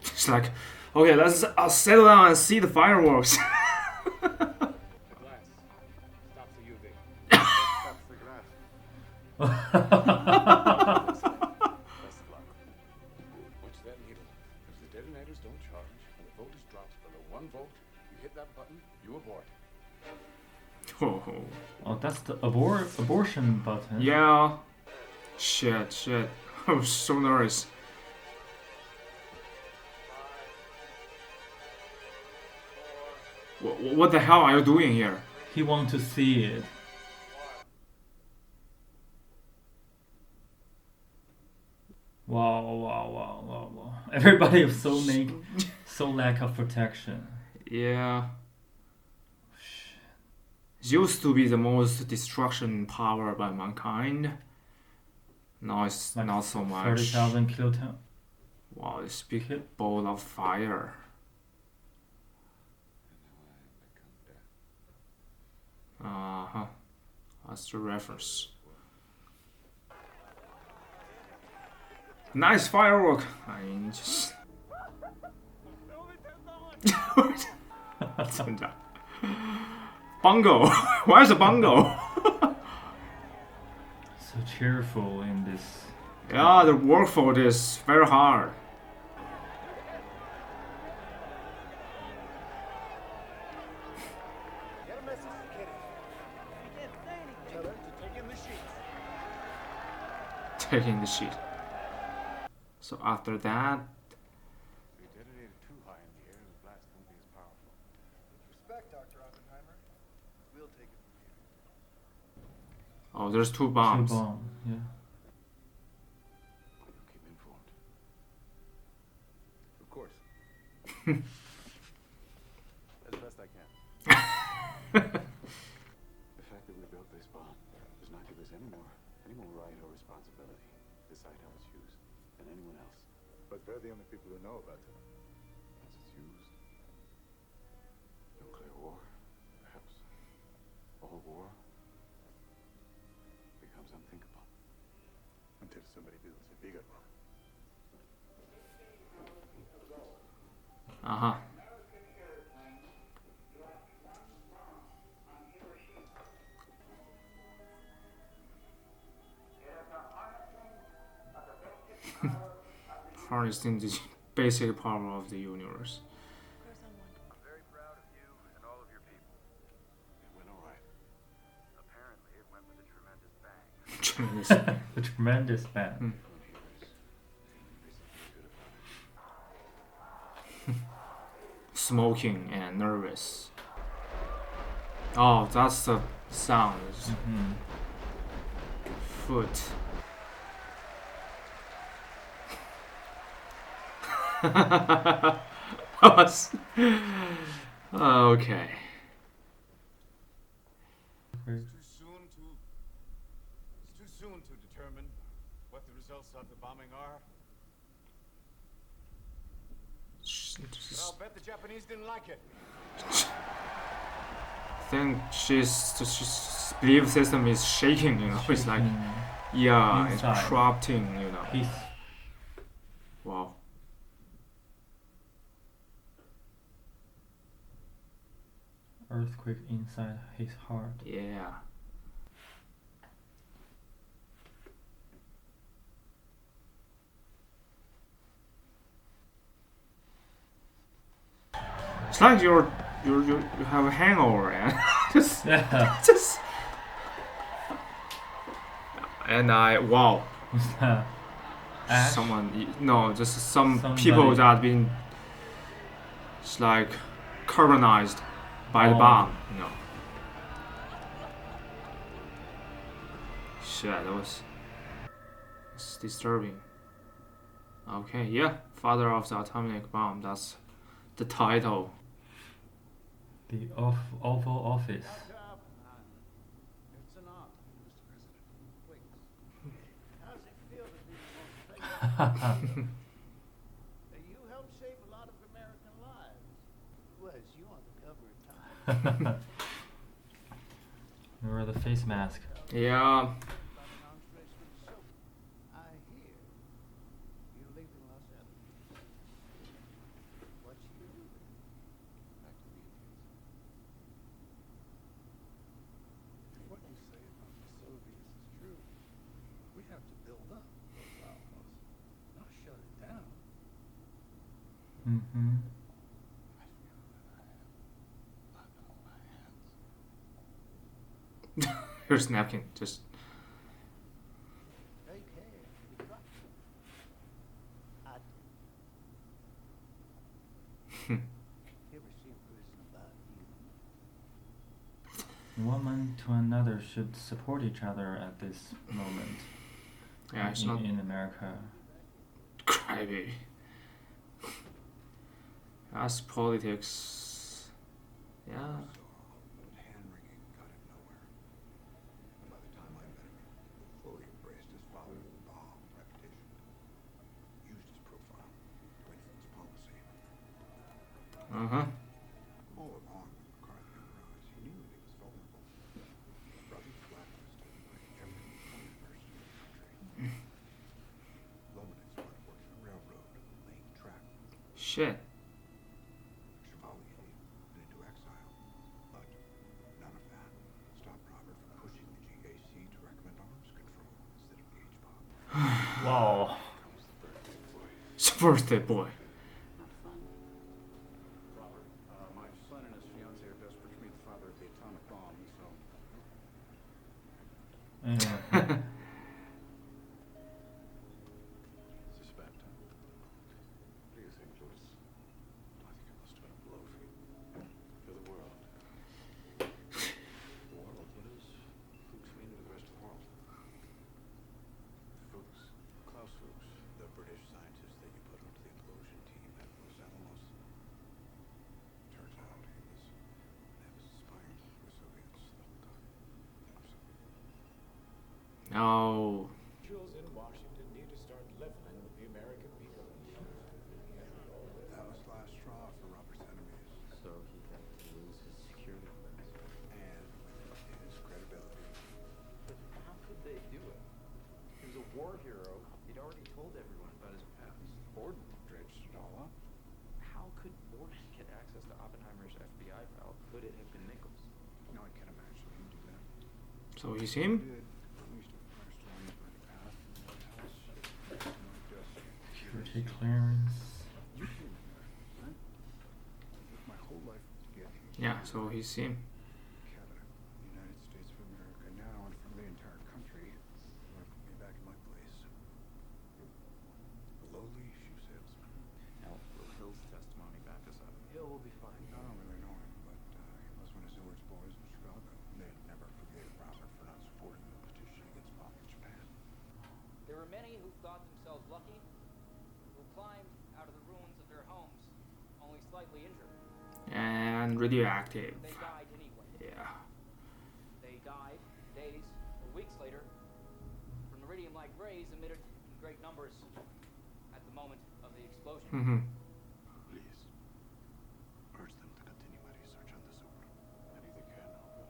It's like, okay, let's settle down and see the fireworks. The glass stops the UV. Stops the glass. Best of luck. Watch that needle. If the detonators don't charge and the voltage drops below 1 volt, you hit that button, you abort. Oh. Oh, that's the abortion button. Yeah. Shit. I was so nervous. What the hell are you doing here? He wants to see it. Wow. Everybody is so naked, so lack of protection. Yeah. Used to be the most destruction power by mankind. Now it's Like not so much. 30,000 kiloton. Wow, it's big ball of fire. Uh-huh. That's the reference. Nice firework. I mean, just... Bongo. Where's the bongo? So cheerful in this. Yeah, the workforce is very hard. Get a message to Kitty. He can't say anything. Tell her to take in the sheets. Taking the sheet. So after that, If you detonated too high in the air, the blast won't be as powerful. With respect, Dr. Oppenheimer, we'll take it from here. oh, there's two bombs. Two bomb, yeah. You'll keep informed. Of course. As best I can. The fact that we built this bomb does not give us any more right or responsibility to decide how it's used than anyone else. But they're the only people who know about it. Once it's used, nuclear war, perhaps all war, becomes unthinkable. Until somebody builds a bigger one. Uh-huh. Harnessing the basic power of the universe. I'm very proud of you and all of your people. It went all right. Apparently, it went with a tremendous bang. The tremendous bang. Smoking and nervous. Oh, that's the sound. Foot. Okay. It's too soon to determine what the results of the bombing are. But I'll bet the Japanese didn't like it. I think she's belief system is shaking, you know. It's like, yeah, inside. it's corrupting, you know. Peace. Wow. Earthquake inside his heart. Yeah. It's like you have a hangover and just and wow. Ash? Someone no, just some Somebody. people that have been it's like carbonized by the bomb, you know. Shit, that was it's disturbing. Okay, yeah, father of the atomic bomb, that's the title. The Oval Office. It's an honor, Mr. President. How's it feel to be the most famous? You helped save a lot of American lives. Was you on the cover of Time? You wear the face mask. Yeah. I hear you're leaving Los Angeles. What you do? Back to the Indians. If what you say about the Soviets is true, we have to build up those Alamos, not shut it down. Mm-hmm. I feel that I have blood on my hands. Here's napkin, just Take care. You got to. I do. You ever seen prison about you? One to another should support each other at this moment. yeah, it's not in America. crybaby. That's politics. Yeah. But hand-wringing got him nowhere. By the time I met him, he fully embraced his father's bomb reputation. Used his profile to influence policy. Uh-huh. All along, when McCarthy and Rise, he knew that he was vulnerable. shit. Chevalier and into exile. But none of that stopped Robert from pushing the GAC to recommend arms control instead of the H-bomb. Wow. It's birthday boy. Robert, my son and his fiance are desperate to meet the father of the atomic bomb, so... Yeah. Is this about time? What do you think, Louis? I think it must have been a blow for you. For the world. The world? What does Fuchs mean to the rest of the world? Fuchs? Klaus Fuchs. The British scientist that you put onto the implosion team at Los Alamos. Turns out he was spying for the Soviets the whole time. No. Individuals in Washington need to start leveling with the American people. That was the last straw for Robert's enemies. So he had to lose his security clearance. And his credibility. But how could they do it? He was a war hero. He'd already told everyone about his past. Borden dredged it all up. How could Borden get access to Oppenheimer's FBI file? Could it have been Nichols? No, I can't imagine him do that. So he's him? Did at least a first one for the path in the White House. Security clearance. You came in there, right? My whole life was to get here. Yeah, so he's him. Canada, United States of America, now in front of the entire country. Or put me back in my place. A lowly shoe salesman. Now, will Hill's testimony back us up? Hill will be fine. I don't really know him, but he was one of Seward's boys in Chicago. They never forgave Robert for not supporting the petition against bombing Japan. There were many who thought themselves lucky, who climbed out of the ruins of their homes, only slightly injured. And radioactive. They died anyway. Yeah. They died days or weeks later from iridium-like rays emitted in great numbers at the moment of the explosion. Mm-hmm. Please, urge them to continue my research on this order. Anything can help them.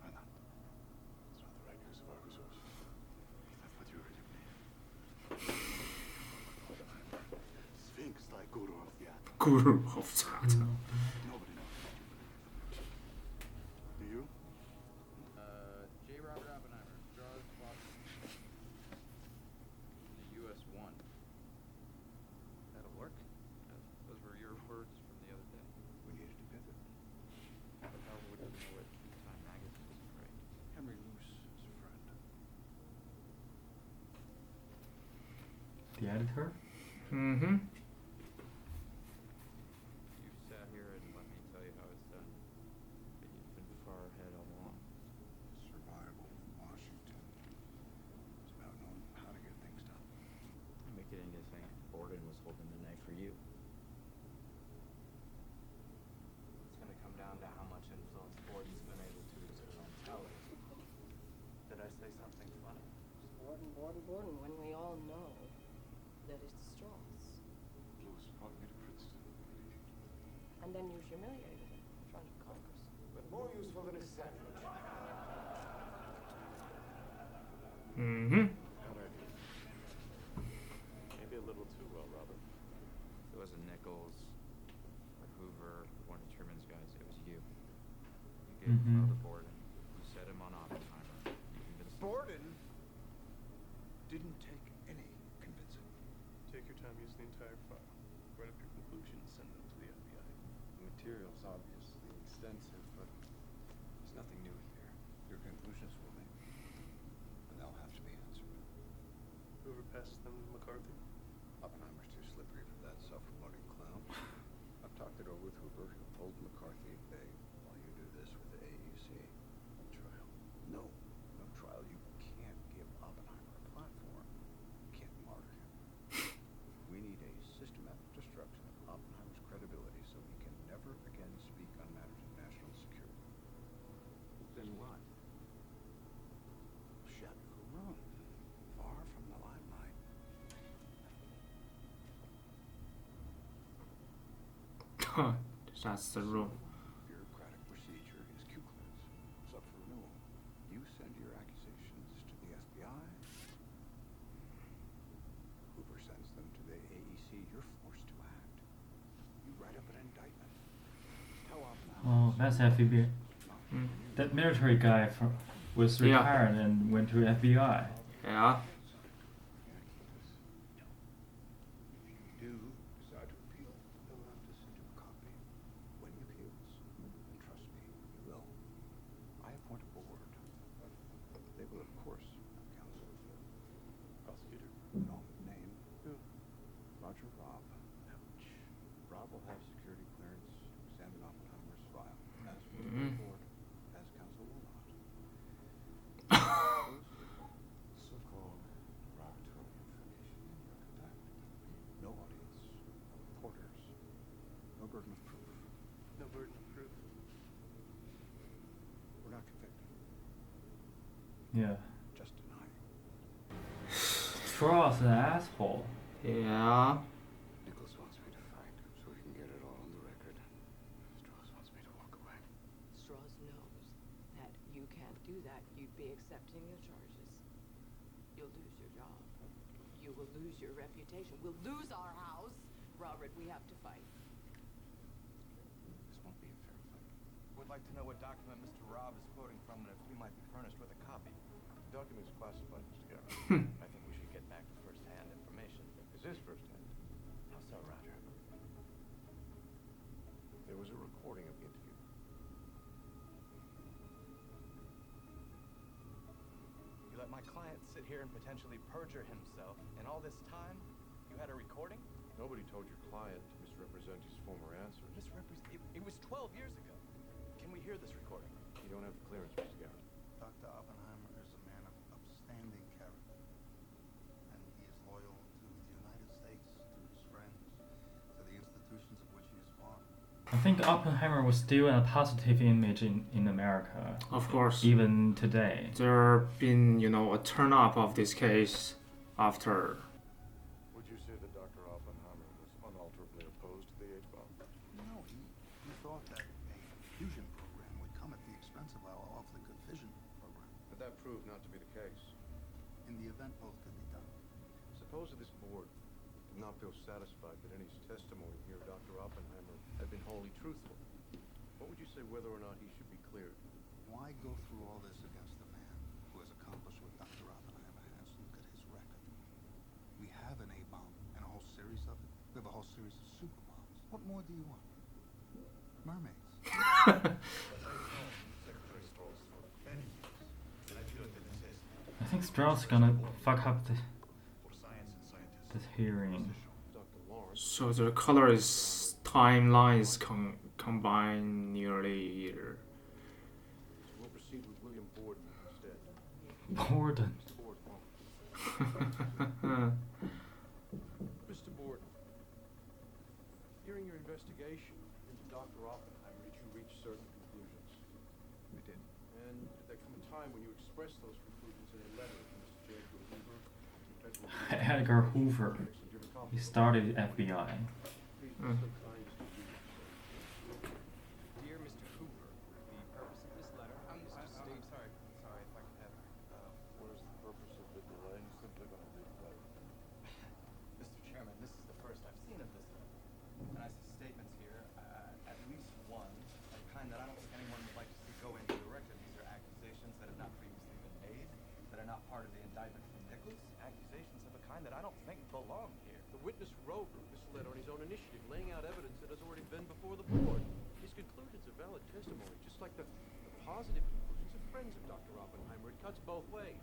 Why not? It's not the right use of our resources. That's what you really mean. Sphinx like Guru of the Atom. Guru of the Atom. Nobody knows. Do you? J. Robert Oppenheimer, Charles Boston. The US-1. That'll work. Those were your words from the other day. We needed to pivot. But how would we know what Time Magazine was afraid? Henry Luce is a friend. The editor? Mm-hmm. You sat here and let me tell you how it's done. But you've been far ahead all along. Survival in Washington. It's about knowing how to get things done. I'm beginning to think Borden was holding the knife for you. It's going to come down to how much influence Borden's been able to exert on Kelly. Did I say something funny? Borden, when we all know that it's straws. Luce brought me to Princeton. And then you humiliated him in front of Congress. But more useful than a sandwich. Mm-hmm. How'd I do? Maybe a little too well, Robert. It wasn't Nichols or Hoover, one of Truman's guys. It was you. You gave him the Borden. You set him on Oppenheimer. You convinced him. Borden didn't take any convincing. Take your time, use the entire file. Write up your conclusions, send them to the FBI. The material's obviously extensive, but there's nothing new here. Your conclusions will be. And they'll have to be answered. Whoever passes them to McCarthy. Oppenheimer's too slippery for that self-promoting clown. I've talked it over with Hoover. He'll hold McCarthy at bay while you do this with the AEC. Trial. No trial. You can't give Oppenheimer a platform. You can't martyr him. We need a systematic destruction of Oppenheimer's credibility so he can never again speak on matters of national security. Then what? Shut your room. Far from the limelight. That's the rule. Bureaucratic procedure is Q clearance. It's up for renewal. You send your accusations to the FBI. Hoover sends them to the AEC. You're forced to act. That's FBI. That military guy was retired and went to FBI. Yeah. If you do decide to appeal, they'll have to send you a copy when he appeals. And trust me, you will. I appoint a board. They will, of course, have counsel. Prosecutor? No, name? Who? Roger Robb. Ouch. Robb will have security clearance to examine Oppenheimer's file. As for the board, as counsel will not. So-called derogatory information in your conduct. No audience, no reporters, no burden of proof. No burden of proof. We're not convicting. Yeah. Just denying. Strauss an asshole. Yeah. Nichols wants me to fight so we can get it all on the record. Strauss wants me to walk away. Strauss knows that you can't do that. You'd be accepting the charges. You'll lose your job. You will lose your reputation. We'll lose our house. Robert, we have to fight. This won't be a fair fight. Would like to know what document Mr. Robb is quoting from and if we might be furnished with a copy. The document is classified, Mr. Garrett. I think we should get back to first-hand information. This is first-hand. How so, Roger? There was a recording of the interview. You let my client sit here and potentially perjure himself, and all this time, you had a recording? Nobody told your client to misrepresent his former answers. It was 12 years ago. Can we hear this recording? You don't have the clearance, Mr. Garrett. Dr. Oppenheimer is a man of upstanding character, and he is loyal to the United States, to his friends, to the institutions of which he is part. I think Oppenheimer was still a positive image in America. Of course. Even today. There been, a turn up of this case after. Would you say that Dr. Oppenheimer was unalterably opposed to the H-bomb? No, he thought that a fusion program would come at the expense of our awfully good fission program. But that proved not to be the case. In the event, both could be done. Suppose that this board did not feel satisfied that any testimony here of Dr. Oppenheimer had been wholly truthful. What would you say whether or not he should be cleared? Why go through all this against a man who has accomplished what Dr. Oppenheimer has? Look at his record. We have an A-bomb and a whole series of it. We have a whole series of super bombs. What more do you want? Mermaids. I think Strauss gonna fuck up the hearing. So the color is timelines combined nearly here. We'll proceed with William Borden instead. Borden. Mr. Borden, during your investigation into Dr. Oppenheimer, did you reach certain conclusions? We did. And did there come a time when you expressed those conclusions in a letter to Mr. J. Hoover? Edgar Hoover. He started FBI. Dear Mr. Hoover, the purpose of this letter is to state... sorry, if I could have... what is the purpose of the delay? He's simply going to read the letter. Mr. Chairman, this is the first I've seen of this letter. And I see statements here, at least one, of the kind that I don't think anyone would like to see go into the record. These are accusations that have not previously been made, that are not part of the indictment from Nichols. Accusations of a kind that I don't think belong here. The witness wrote this letter on his own initiative, laying out evidence that has already been before the board. His conclusions are valid testimony, just like the positive conclusions of friends of Dr. Oppenheimer. It cuts both ways.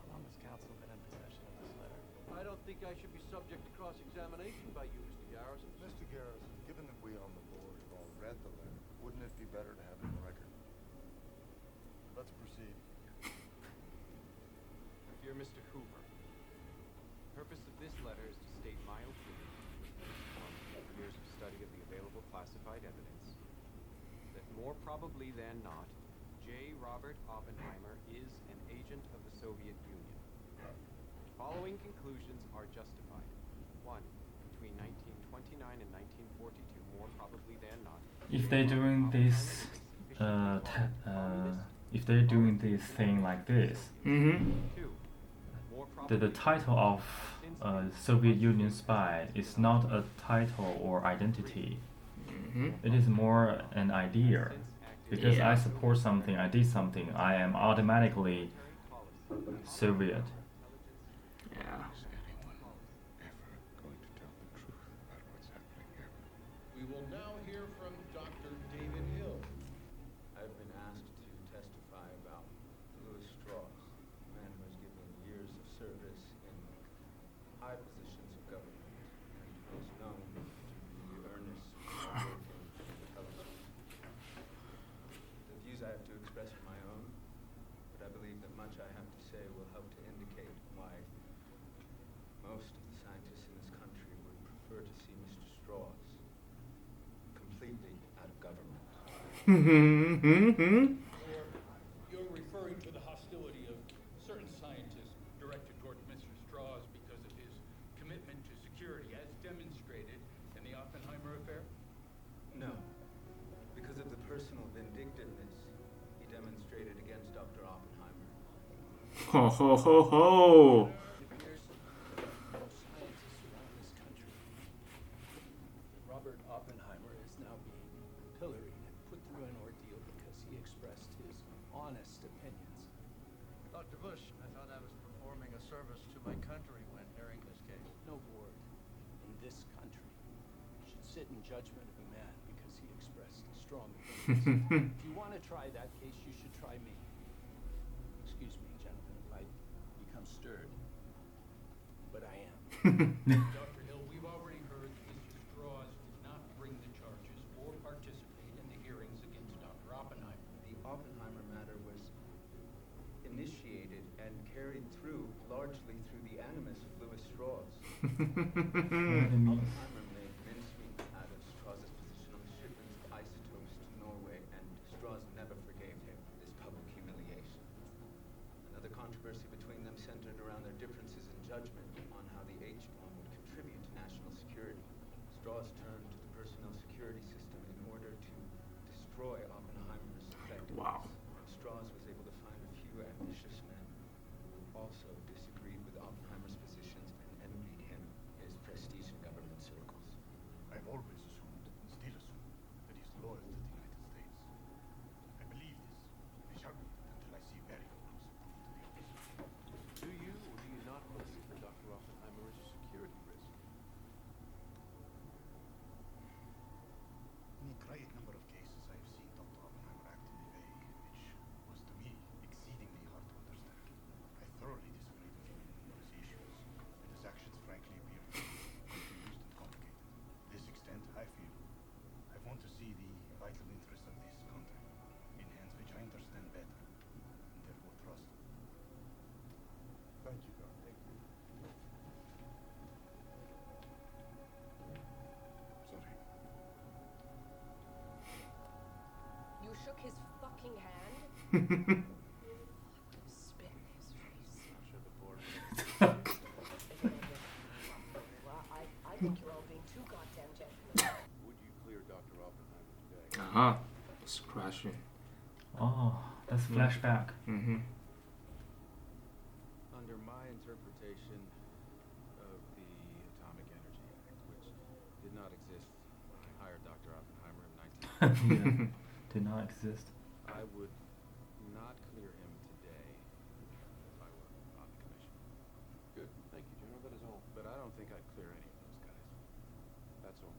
How long has counsel been in possession of this letter? I don't think I should be subject to cross-examination by you, Mr. Garrison. Mr. Garrison, given that we on the board have all read the letter, wouldn't it be better to have it in the record? Let's proceed. Dear Mr. Hoover, the purpose of this letter is to state my opinion, from years of study of the available classified evidence, that more probably than not, J. Robert Oppenheimer is an agent of the Soviet Union. The following conclusions are justified. 1. Between 1929 and 1942, more probably than not. If they're doing this, if they're doing this thing like this, the title of Soviet Union spy is not a title or identity. It is more an idea. Because I support something, I did something, I am automatically Soviet. Yeah. We will now hear from Dr. David Hill. I've been asked to testify about Louis Strauss, a man who has given years of service in high positions of government and who is known to be earnest in working intelligence. The views I have to express are my own, but I believe that much I have to say will help to indicate why most of the scientists in this country would prefer to see Mr. Strauss completely out of government. You're referring to the hostility of certain scientists directed toward Mr. Strauss because of his commitment to security, as demonstrated in the Oppenheimer affair? No, because of the personal vindictiveness he demonstrated against Dr. Oppenheimer. Ho ho ho ho! Robert Oppenheimer is now being pilloried and put through an ordeal because he expressed his honest opinions. Dr. Bush, I thought I was performing a service to my country when hearing this case. No board in this country should sit in judgment of a man because he expressed strong opinions. If you want to try that case, you should try me. Excuse me, gentlemen, if I become stirred. But I am. Dr. Hill, we've already heard that Mr. Strauss did not bring the charges or participate in the hearings against Dr. Oppenheimer. The Oppenheimer matter was initiated and carried through largely through the animus of Louis Strauss. Oppenheimer made mincemeat out of Strauss's position on the shipments of isotopes to Norway, and Strauss never forgave him this public humiliation. Another controversy between them centered around their differences in judgment on how the H-bomb would contribute to national security. Strauss turned to the personnel security system in order to destroy Oppenheimer's effectiveness. Wow. Strauss was able to find a few ambitious men who also disagreed with Oppenheimer's positions and envied him his prestige in government circles. I've always assumed, and still assume, that he's loyal to the United States. I believe this. I shall be until I see very conclusive proof to the opposite. Do you or do you not believe that Dr. Oppenheimer is a security risk? In a great number of cases, I have seen Dr. Oppenheimer act in a way which was, to me, exceedingly hard to understand. I thoroughly disagreed with him on numerous issues, and his actions frankly appear confused and complicated. To this extent, I feel I want to see the vital interests of this country in hands which I understand better, and therefore trust. Thank you, Doctor. Sorry. You shook his fucking hand? Spit in his face. Well, I think you're all being too goddamn gentlemanly. Would you clear Dr. Oppenheimer today? Uh-huh. It's crashing. Oh, that's flashback. Mm-hmm. Under my interpretation of the Atomic Energy Act, which did not exist when I hired Dr. Oppenheimer in 19... Did not exist. I would not clear him today if I were on the commission. Good. Thank you, General. That is all. But I don't think I'd clear any of those guys. That's all.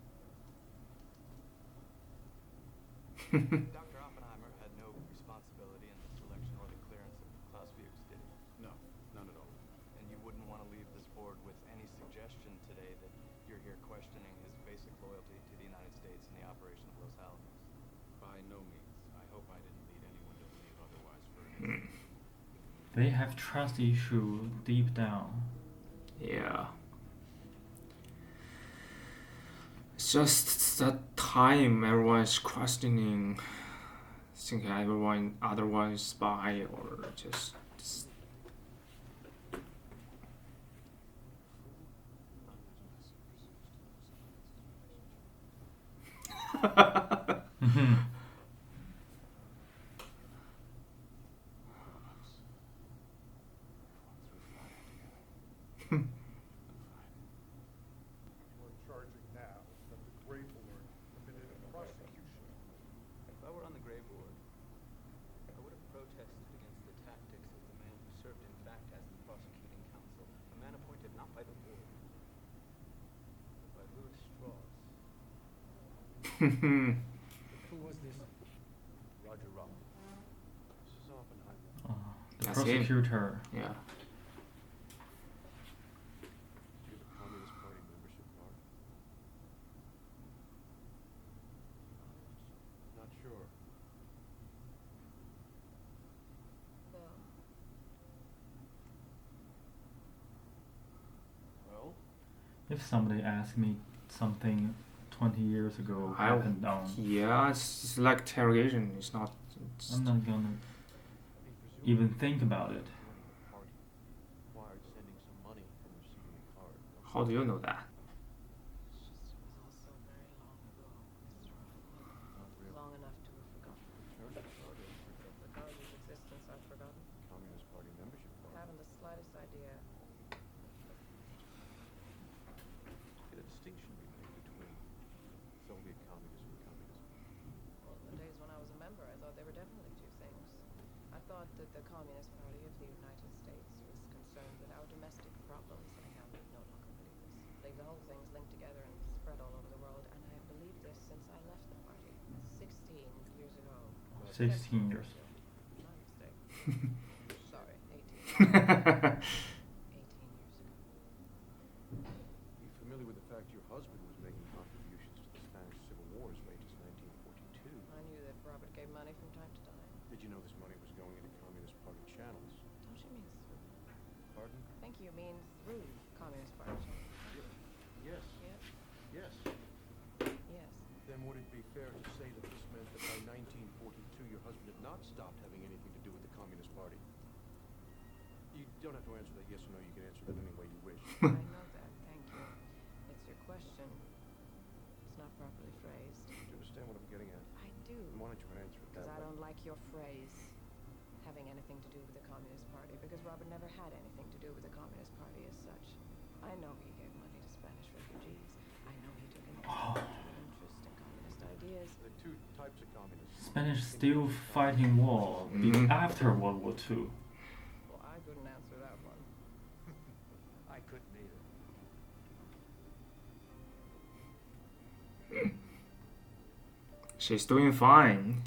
Dr. Oppenheimer had no responsibility in the selection or the clearance of Klaus Fuchs, did he? No, none at all. And you wouldn't want to leave this board with any suggestion today that you're here questioning his basic loyalty to the United States and the operation of Los Alamos? By no means. I hope I didn't lead anyone to believe otherwise for an instant. They have trust issue deep down. Yeah. It's just that time everyone's questioning, thinking everyone otherwise spy or just We're charging now that the Grey Board committed a crushing Who was this? Roger Rock. This is Oppenheimer. The That's him. prosecutor. Yeah. Do you have a Communist Party membership card? Not sure. Well? If somebody asked me something 20 years ago happened on, Yeah, it's like interrogation. It's not. I'm not gonna even think about it. Required sending some money and receiving a card. How do you know that? Long enough to have forgotten. The Guardian's existence I've forgotten. Communist Party membership card. Haven't the slightest idea. Could a distinction be made between Soviet communism and communism? Well, in the days when I was a member, I thought they were definitely two things. I thought that the Communist Party of the United States was concerned with our domestic problems. I now no longer believe this. I believe the whole thing's linked together and spread all over the world, and I have believed this since I left the party 16 years ago. 16 years. My mistake. Sorry, 18. 18 years ago. Are you familiar with the fact your husband was making contributions to the Spanish Civil War as late as 1942? I knew that Robert gave money from time to time. Did you know this money was going into Communist Party channels? Don't you mean through? Pardon? I think you mean through Communist Party. Yes. Yes. Yes. Yes. Then would it be fair to say that this meant that by 1942 your husband had not stopped having anything to do with the Communist Party? You don't have to answer that yes or no. You can answer that any way you wish. I know that. Thank you. It's your question. It's not properly phrased. Do you understand what I'm getting at? I do. Then why don't you answer it Because that I way? don't like your phrase, having anything to do with the Communist Party, because Robert never had anything to do with the Communist Party as such. I know he gave money to Spanish refugees. I know he took an interest in communist ideas. There are two types of communists. Spanish still fighting war after World War II. Well, I couldn't answer that one. I couldn't either. She's doing fine.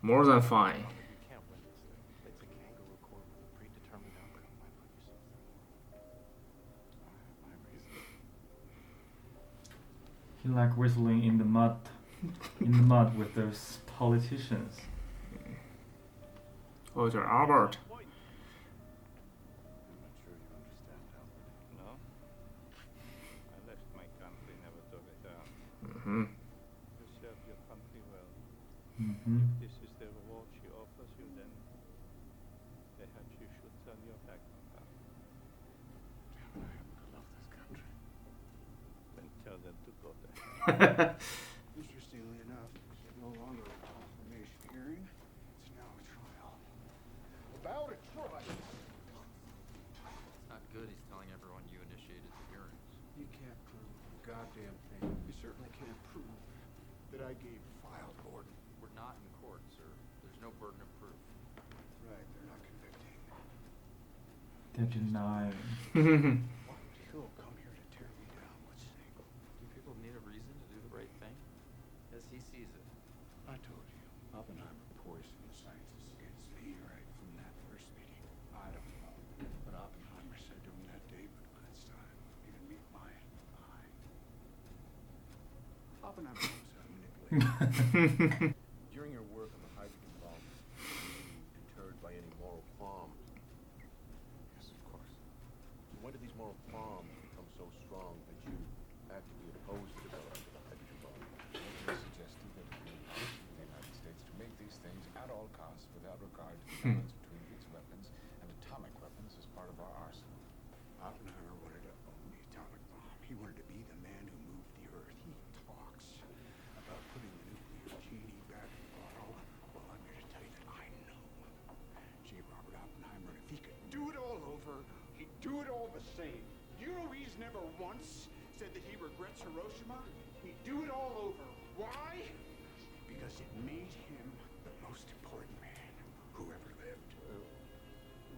More than fine. You can't win this thing. It's a kangaroo court with a predetermined outcome. Why put yourself through? My reason. He like whistling in the mud with those politicians. Oh, they're Albert. I'm not sure you understand, Albert. No? I left my country, never to return. Mm-hmm. You serve your country well. Mm-hmm. If this is the reward she offers you, then perhaps you should turn your back on her. Damn it, I happen to love this country. Then tell them to go there. Interestingly enough, it's no longer a confirmation hearing. It's now a trial. About a trial. It's not good he's telling everyone you initiated the hearings. You can't prove a goddamn thing. You certainly can't prove that I gave filed order. We're not in court, sir. There's no burden of proof. Right, they're not convicting. They're denying. Why would Hill come here to tear me down? Let's see. Do people need a reason to do the right thing? As he sees it. I told you, Oppenheimer poisoned the scientists against me right from that first meeting. I don't know what Oppenheimer said to him that day, but when it's time for me to meet my eye, Oppenheimer knows how to manipulate. During your work on the hydrogen bomb, were you deterred by any moral qualms? Yes, of course. When did these moral qualms become so strong that you actively opposed the development of the hydrogen bomb? They suggested that it be impossible for the United States to make these things at all costs without regard to the balance between its weapons and atomic weapons as part of our arsenal. Oppenheimer wanted to own the atomic bomb. He wanted to be the man who moved the Earth. He talks about putting the nuclear genie back in the bottle. Well, I'm here to tell you that I know J. Robert Oppenheimer, and if he could do it all over, he'd do it all the same. You know he's never once said that he regrets Hiroshima? He'd do it all over. Why? Because it made him the most important man who ever lived.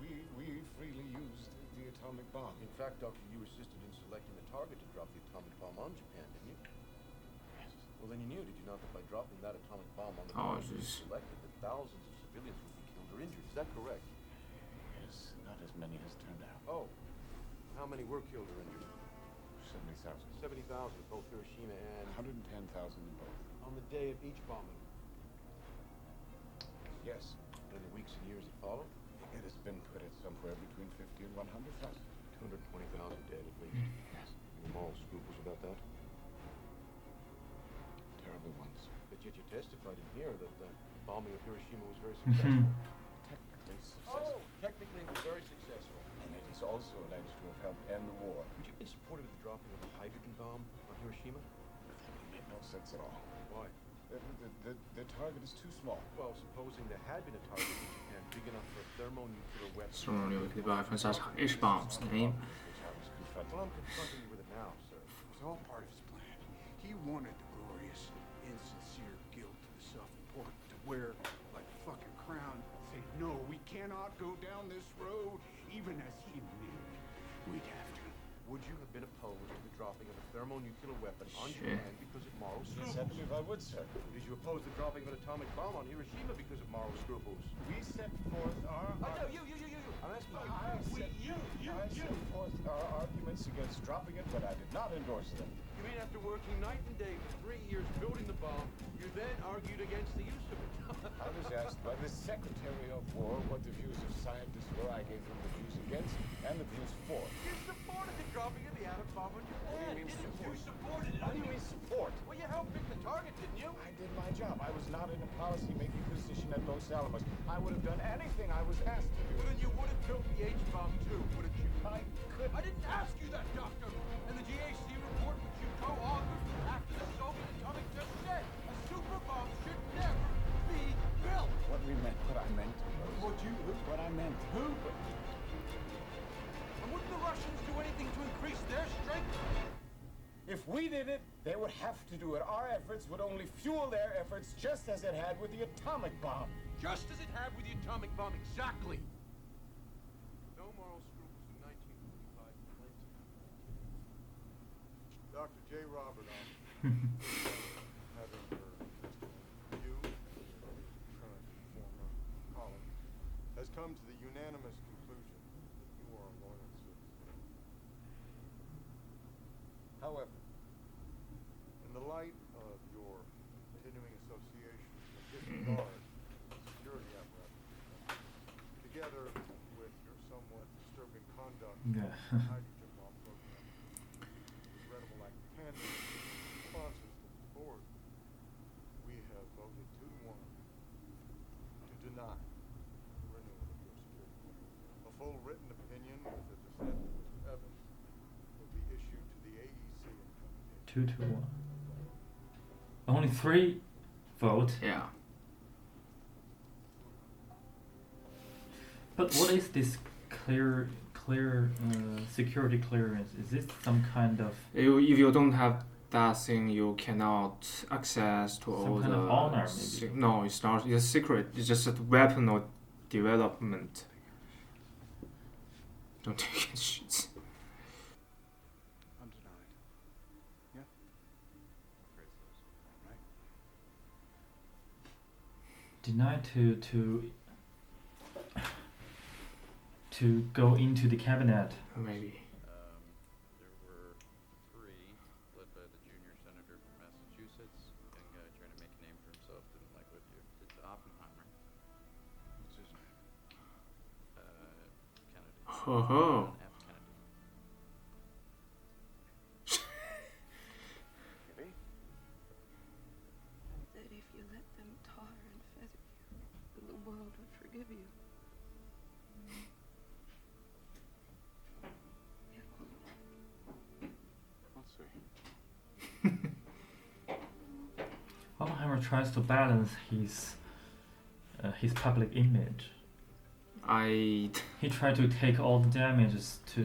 We freely used the atomic bomb. In fact, Doctor, you assisted in selecting the target to drop the atomic bomb on Japan, didn't you? Yes. Well, Well, then you knew, did you not, that by dropping that atomic bomb on the Oh, target you just- selected, that thousands of civilians would be killed or injured? Is that correct? Yes, not as many as turned out. Oh. How many were killed or injured? 70,000. 70,000, both Hiroshima and... 110,000 in both. On the day of each bombing? Yes. And in the weeks and years that followed? It has been put at somewhere between 50 and 100,000. 220,000 dead at least. Yes. Any moral scruples about that? Terrible ones. But yet you testified in here that the bombing of Hiroshima was very successful. Technically successful. Oh, technically it was very successful. And it is also alleged to have helped end the war. Would you be supportive of the dropping of a hydrogen bomb on Hiroshima? That would make no sense at all. Why? The target is too small. Well, supposing there had been a target in Japan big enough for a thermonuclear weapon. 斯隆纽克爆发杀 H bombs name. Well, I'm confronting you with it now, sir. It was all part of his plan. He wanted the glorious, insincere guilt of the self-important to wear like a fucking crown. Say, no, we cannot go down this road, even as he knew we'd have to. Would you have been opposed to the dropping of a thermonuclear weapon on Shit. Japan because of moral scruples? Yes, I believe I would, sir. Did you oppose the dropping of an atomic bomb on Hiroshima because of moral scruples? We set forth our... Oh, no, you. I'm asking you. I set forth our arguments against dropping it, but I did not endorse them. You mean after working night and day for 3 years building the bomb, you then argued against the use of it? I was asked by the Secretary of War what the views of scientists were. I gave him the views against and the views for. You supported the dropping of the atom bomb on Japan. What do you mean didn't support? you? Supported it. What do you mean support? Well, you helped pick the target, didn't you? I did my job. I was not in a policy-making position at Los Alamos. I would have done anything I was asked to do. Well, then you would have built the H-bomb too, wouldn't you? I could. I didn't ask you that, Doctor. And the GAC report which you co-authored after the Soviet atomic just said a super bomb should never be built. What I meant was... What I meant. Who? And wouldn't the Russians do anything to increase their strength? If we did it, they would have to do it. Our efforts would only fuel their efforts just as it had with the atomic bomb. Just as it had with the atomic bomb, exactly. No moral scruples in 1945 complaints. Dr. J. Robert, having her you and your Trinity former colleague, has come to the unanimous conclusion that you are a loyal citizen. However, in the light of your continuing association with disregard of security apparatus, together with your somewhat disturbing conduct of the hydrogen bomb program, regrettable act of candor, sponsors to the board, we have voted 2-1 to deny the renewal of your security clearance. A full written opinion with the dissent of Mr. Evans will be issued to the AEC in coming days. 2 to 1. Only 3 vote. Yeah. But what is this clear security clearance? Is this some kind of If you don't have that thing, you cannot access to all some kind the. of honor, maybe? No, it's not. It's secret. It's just a weapon of development. Don't take it shit. Undenied. Yeah? Right. denied to go into the cabinet? Maybe. There were 3, led by the junior senator from Massachusetts, young guy trying to make a name for himself, didn't like what you did to Oppenheimer. What's his name? Kennedy. Ho ho. F. Kennedy. That if you let them tar and feather you, the world would forgive you. Let's see. Oppenheimer tries to balance his public image. He tried to take all the damages to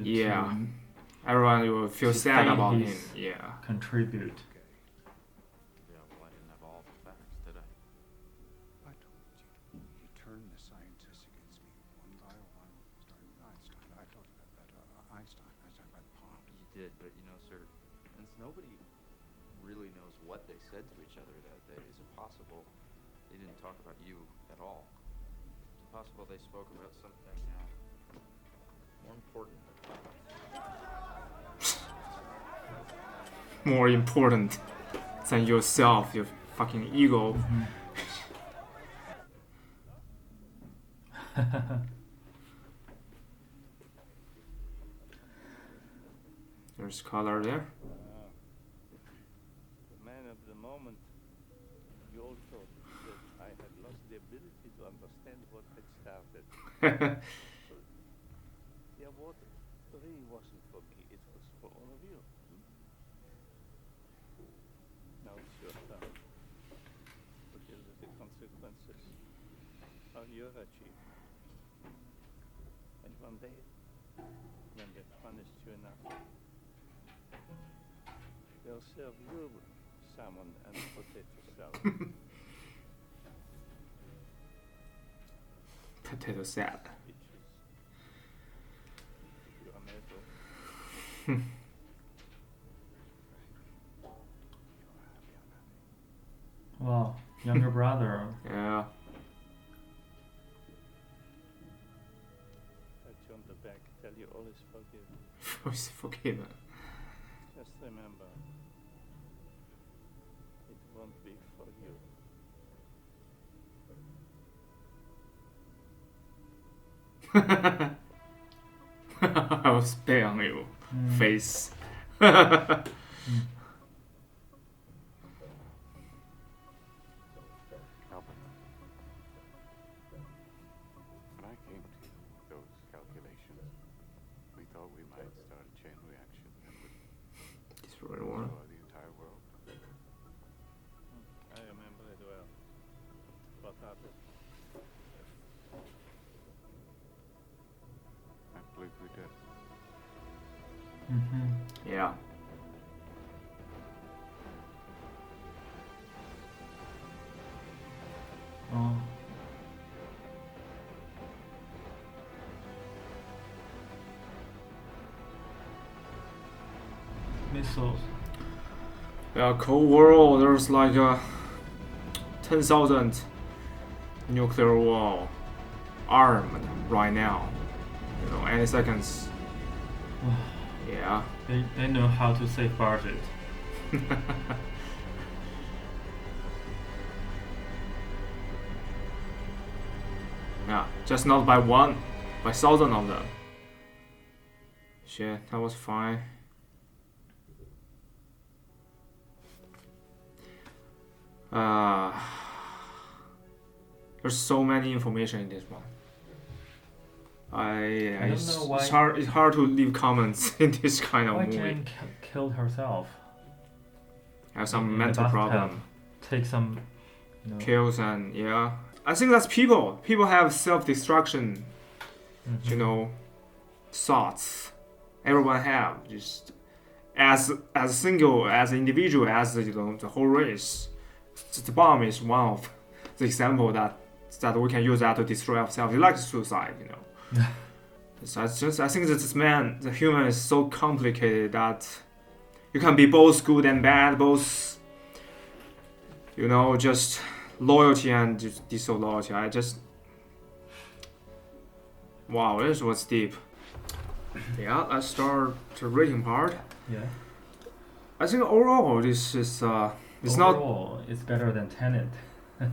everyone will feel to sad fade about him. his contribute. Yeah, well, I didn't have all the facts, did I? I told you. He turned the scientists against me one by one, starting with Einstein. I told you about Einstein by the pond. You did, but you know, sir, since nobody really knows what they said to each other that day. Is it possible they didn't talk about you at all? Is it possible they spoke about something more important? More important than yourself, your fucking ego. There's color there. The man of the moment, you all thought that I had lost the ability to understand what had started. The award really wasn't for me, it was for all of you. Now it's your turn to deal with the consequences of your achievement. And one day, when they've punished you enough, they'll serve you salmon and potato salad. Potato salad. Your medal. Wow, younger brother. Yeah. Pat you on the back, tell you all is forgiven. All is forgiven. Just remember, it won't be for you. I will spit on you. Face. When I came to you with those calculations, we thought we might start a chain reaction that would destroy the world. The entire world. I remember it well. What happened? I believe we did. Yeah. Oh. Missiles. Yeah, Cold War, there's like 10,000 nuclear war armed right now. You know, any seconds. Yeah. They know how to safeguard it. Yeah, just not by one, by 1,000 of them. Shit, that was fine. There's so many information in this one. I don't know why. It's hard to leave comments in this kind of Why movie. Jane killed herself? Have some In mental the bathtub. problem. Take some. Kills and yeah. I think that's people. People have self-destruction. You know, thoughts. Everyone have just as single, as individual, as you know, the whole race. The bomb is one of the example that we can use that to destroy ourselves. It's like suicide, you know. So I think that this man, the human, is so complicated that you can be both good and bad, both, you know, just loyalty and just disloyalty. Wow, this was deep. Yeah, let's start the rating part. Yeah. I think overall this is it's overall, it's better than Tenet.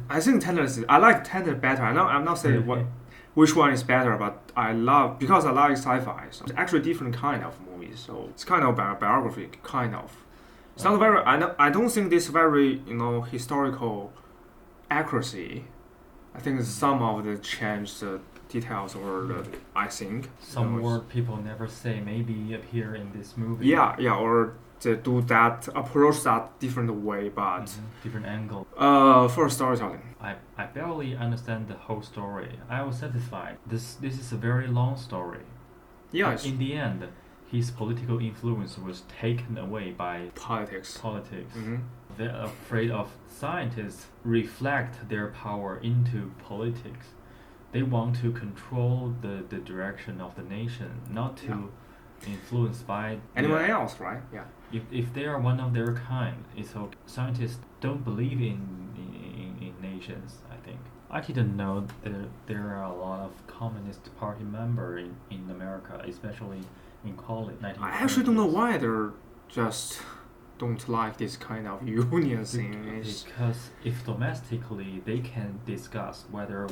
I think Tenet I like Tenet better. I'm not saying which one is better, but I like sci-fi. So it's actually different kind of movies. So it's kind of biography, kind of. It's not very. I don't think this very historical accuracy. I think some of the change the details or the I think some word people never say maybe appear in this movie. Yeah, or they do that approach that different way, but different angle. For storytelling. I barely understand the whole story. I was satisfied. This is a very long story. Yes. But in the end, his political influence was taken away by politics. They're afraid of scientists reflect their power into politics. They want to control the direction of the nation, not to influenced by anyone else, right? Yeah. If they are one of their kind, it's okay. Scientists don't believe in nations, I think. I didn't know there are a lot of Communist Party members in America, especially in college. I actually don't know why they're just don't like this kind of union thing. Because if domestically they can discuss whether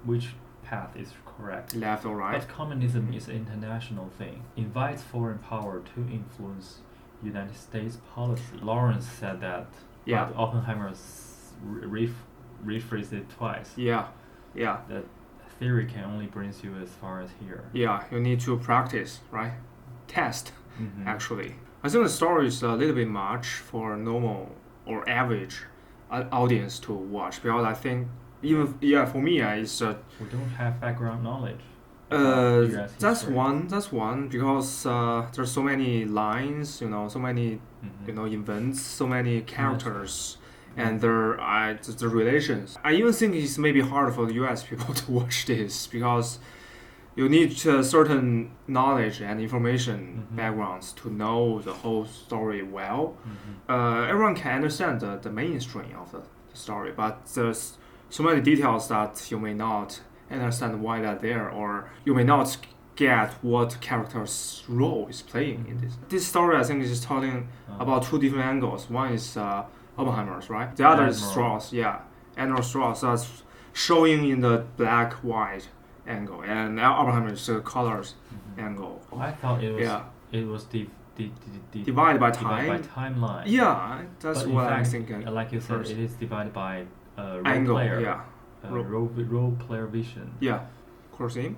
which path is correct, left or right. But communism is an international thing. Invites foreign power to influence United States policy. Lawrence said that. Yeah. But Oppenheimer rephrased it twice. Yeah. Yeah. That theory can only bring you as far as here. Yeah, you need to practice, right? Test, Mhm. actually. I think the story is a little bit much for normal or average audience to watch because I think even for me it's we don't have background knowledge. That's one because there's so many lines, so many events, so many characters, and the relations. I even think it's maybe hard for the US people to watch this because you need certain knowledge and information backgrounds to know the whole story well. Everyone can understand the mainstream of the story, but there's so many details that you may not understand why they're there, or you may not get what character's role is playing in this. This story, I think, is telling about two different angles. One is Oppenheimer's, right? The other is Strauss, Admiral Strauss. That's showing in the black-white angle, and Oppenheimer is the colors angle. I thought it was divided by time. Divided by timeline. Yeah, that's but what in I'm fact, thinking. Like you said, it is divided by angle, player. Yeah. Role player vision. Yeah. Core theme.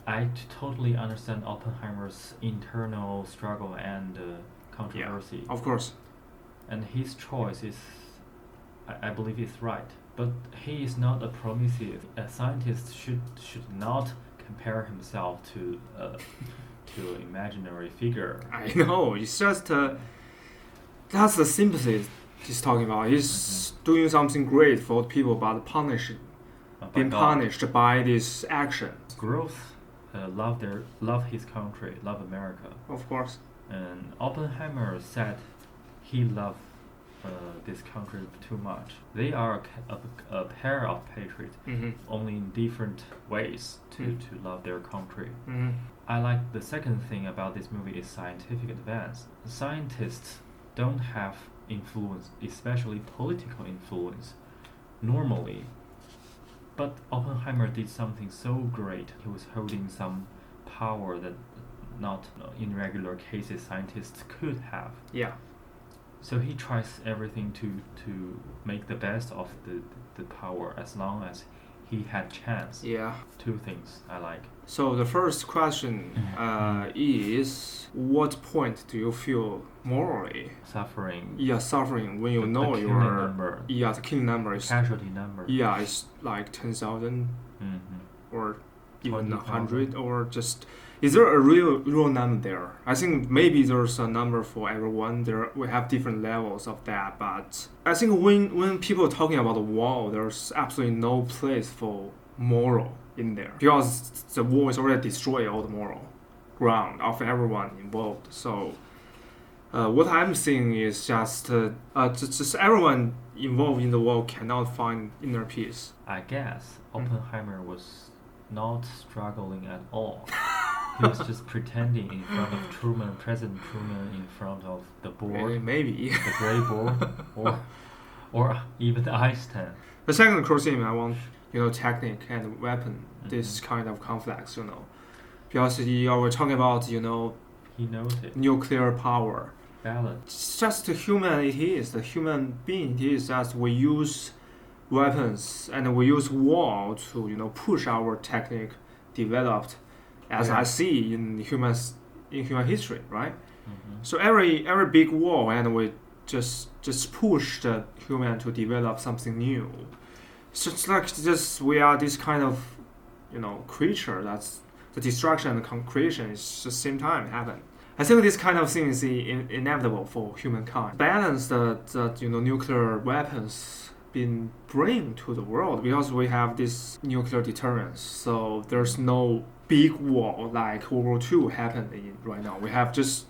I totally understand Oppenheimer's internal struggle and controversy. Yeah, of course. And his choice is, I believe, is right. But he is not a Prometheus. A scientist should not compare himself to an imaginary figure. I know. It's just that's the sympathy he's talking about. He's doing something great for people, but being punished by this action. Growth, love his country, love America. Of course. And Oppenheimer said he loved this country too much. They are a pair of patriots, only in different ways to love their country. I like the second thing about this movie is scientific advance. Scientists don't have influence, especially political influence, normally. But Oppenheimer did something so great. He was holding some power that not in regular cases scientists could have. Yeah. So he tries everything to make the best of the power as long as he had chance. Yeah. Two things I like. So the first question is, what point do you feel morally suffering? Yeah, suffering when you know you are. Yeah, the killing number is casualty number. Yeah, it's like 10,000 or even 100, or just. Is there a real number there? I think maybe there's a number for everyone. We have different levels of that, but I think when people are talking about the war, there's absolutely no place for moral in there because the war is already destroyed all the moral ground of everyone involved. So what I'm seeing is just everyone involved in the war cannot find inner peace. I guess Oppenheimer was not struggling at all. He was just pretending in front of Truman, President Truman, in front of the board, maybe the gray board, or even Einstein. The second core theme, I want technique and weapon, this kind of conflicts, because we're talking about he knows it. Nuclear power. Balance. It's just the human being. It is that we use weapons and we use war to push our technique developed. As I see in human history, right? So every big war, and we just push the human to develop something new. So it's like we are this kind of creature that's the destruction and creation is at the same time happen. I think this kind of thing is inevitable for humankind. Balance that nuclear weapons bring to the world because we have this nuclear deterrence. So there's no big war like World War II happened in right now. We have just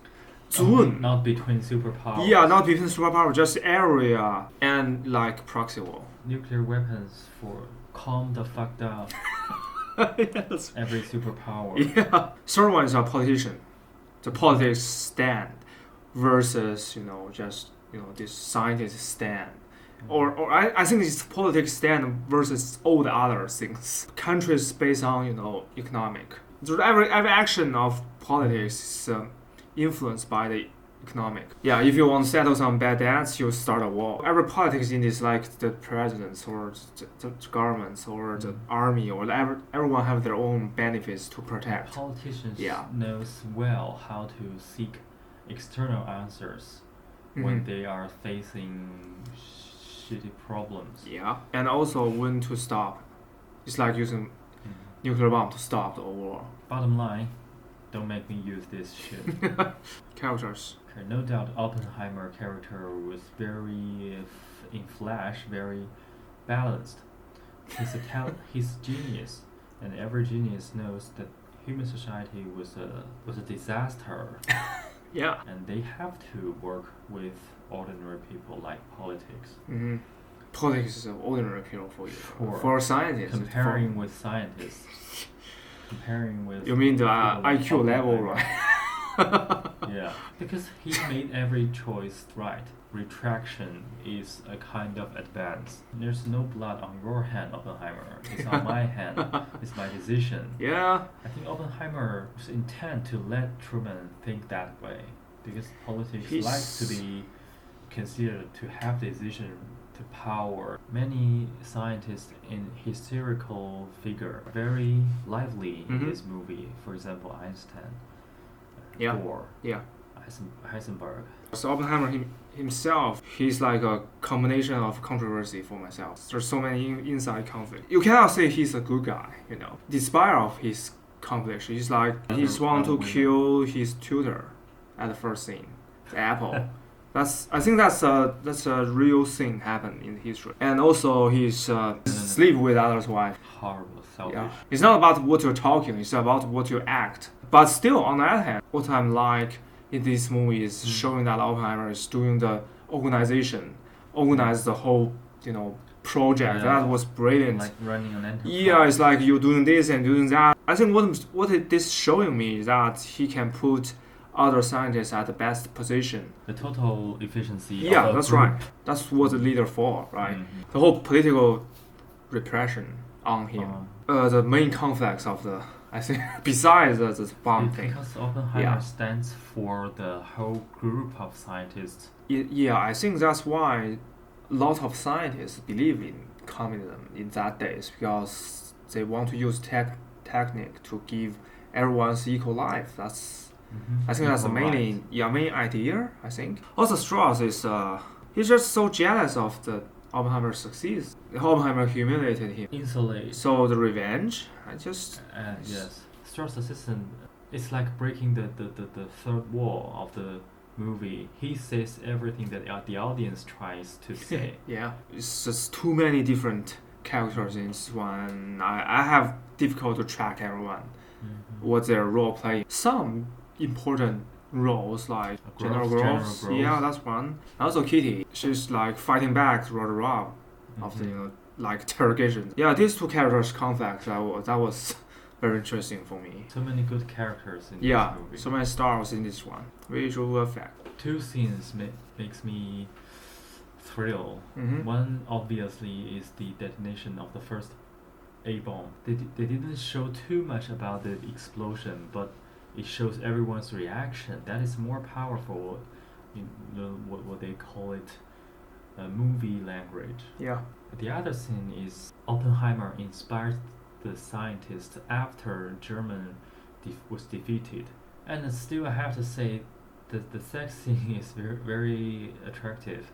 zone. Not between superpowers. Yeah, not between superpower, just area and like proxy war. Nuclear weapons for calm the fuck down. Yes. Every superpower. Yeah. Third one is a politician. The politics stand versus, just, this scientist stand. Or I think it's politics stand versus all the other things. Countries based on, economic. So every action of politics is influenced by the economic. Yeah, if you want to settle some bad debts, you start a war. Every politics in this, like the presidents or the governments or the army or everyone have their own benefits to protect. Politicians knows well how to seek external answers when they are facing shitty problems. Yeah, and also when to stop. It's like using nuclear bomb to stop the war. Bottom line, don't make me use this shit. Characters. Okay, no doubt Oppenheimer character was very, in Flash, very balanced. He's genius, and every genius knows that human society was a disaster. Yeah. And they have to work with ordinary people like politics. Mm-hmm. Politics is ordinary people for you. Sure. For scientists. Comparing with scientists. Comparing with. You mean the IQ level, right? Yeah, because he made every choice right. Retraction is a kind of advance. There's no blood on your hand, Oppenheimer. It's on my hand. It's my decision. Yeah. I think Oppenheimer was intent to let Truman think that way, because politics likes to be considered to have decision to power. Many scientists in historical figure very lively in this movie. For example, Einstein, Bohr, Heisenberg. So Oppenheimer himself, he's like a combination of controversy for myself. There's so many inside conflict. You cannot say he's a good guy, Despite of his conflict, he's like he's want to kill his tutor at the first scene, the apple. I think that's a real thing happened in history. And also he's sleep with others' wife. Horrible, selfish. Yeah. It's not about what you're talking, it's about what you act. But still, on the other hand, what I'm like in this movie is showing that Oppenheimer is doing the organize the whole, project. Yeah. That was brilliant. Like running an enterprise. Yeah, it's like you're doing this and doing that. I think what it is showing me is that he can put other scientists at the best position. The total efficiency. Yeah, of that's group. right. That's what the leader for, right? The whole political repression on him. The main conflicts of the, I think, besides the bomb thing. Because Oppenheimer stands for the whole group of scientists. Yeah, I think that's why a lot of scientists believe in communism in that days, because they want to use technique to give everyone's equal life. I think that's the main idea, I think. Also, Strauss is, he's just so jealous of the Oppenheimer's success. Oppenheimer humiliated him. Insulate. So the revenge, yes. Strauss' assistant, it's like breaking the third wall of the movie. He says everything that the audience tries to say. Yeah, it's just too many different characters in this one. I have difficult to track everyone. What their role play. Some important roles like General Groves. Yeah, that's one. Also Kitty, she's like fighting back to Rob after like interrogation. Yeah, these two characters conflict that was very interesting for me. So many good characters in this movie. So many stars in this one. Visual effect. Two scenes makes me thrill. One obviously is the detonation of the first A-bomb. They didn't show too much about the explosion, but it shows everyone's reaction. That is more powerful, what they call it, movie language. Yeah. The other scene is Oppenheimer inspires the scientists after German was defeated. And still I have to say that the sex scene is very, very attractive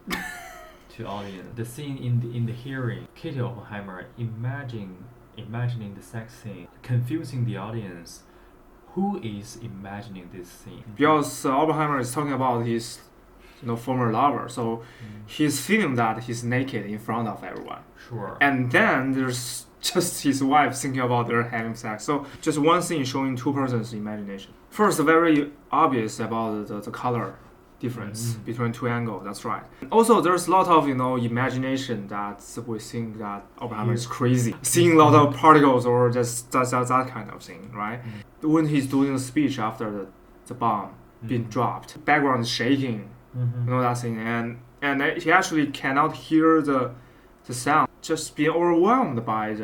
to audience. The scene in the hearing, Katie Oppenheimer imagining the sex scene, confusing the audience. Who is imagining this scene? Because Oppenheimer is talking about his, former lover, so he's feeling that he's naked in front of everyone. Sure. And then there's just his wife thinking about their having sex. So just one scene showing two persons' imagination. First, very obvious about the color difference between two angles. That's right. Also, there's a lot of imagination that we think that Oppenheimer is crazy, seeing a lot of particles or just that kind of thing, right? When he's doing the speech after the bomb being dropped, background is shaking, that thing, and he actually cannot hear the sound, just being overwhelmed by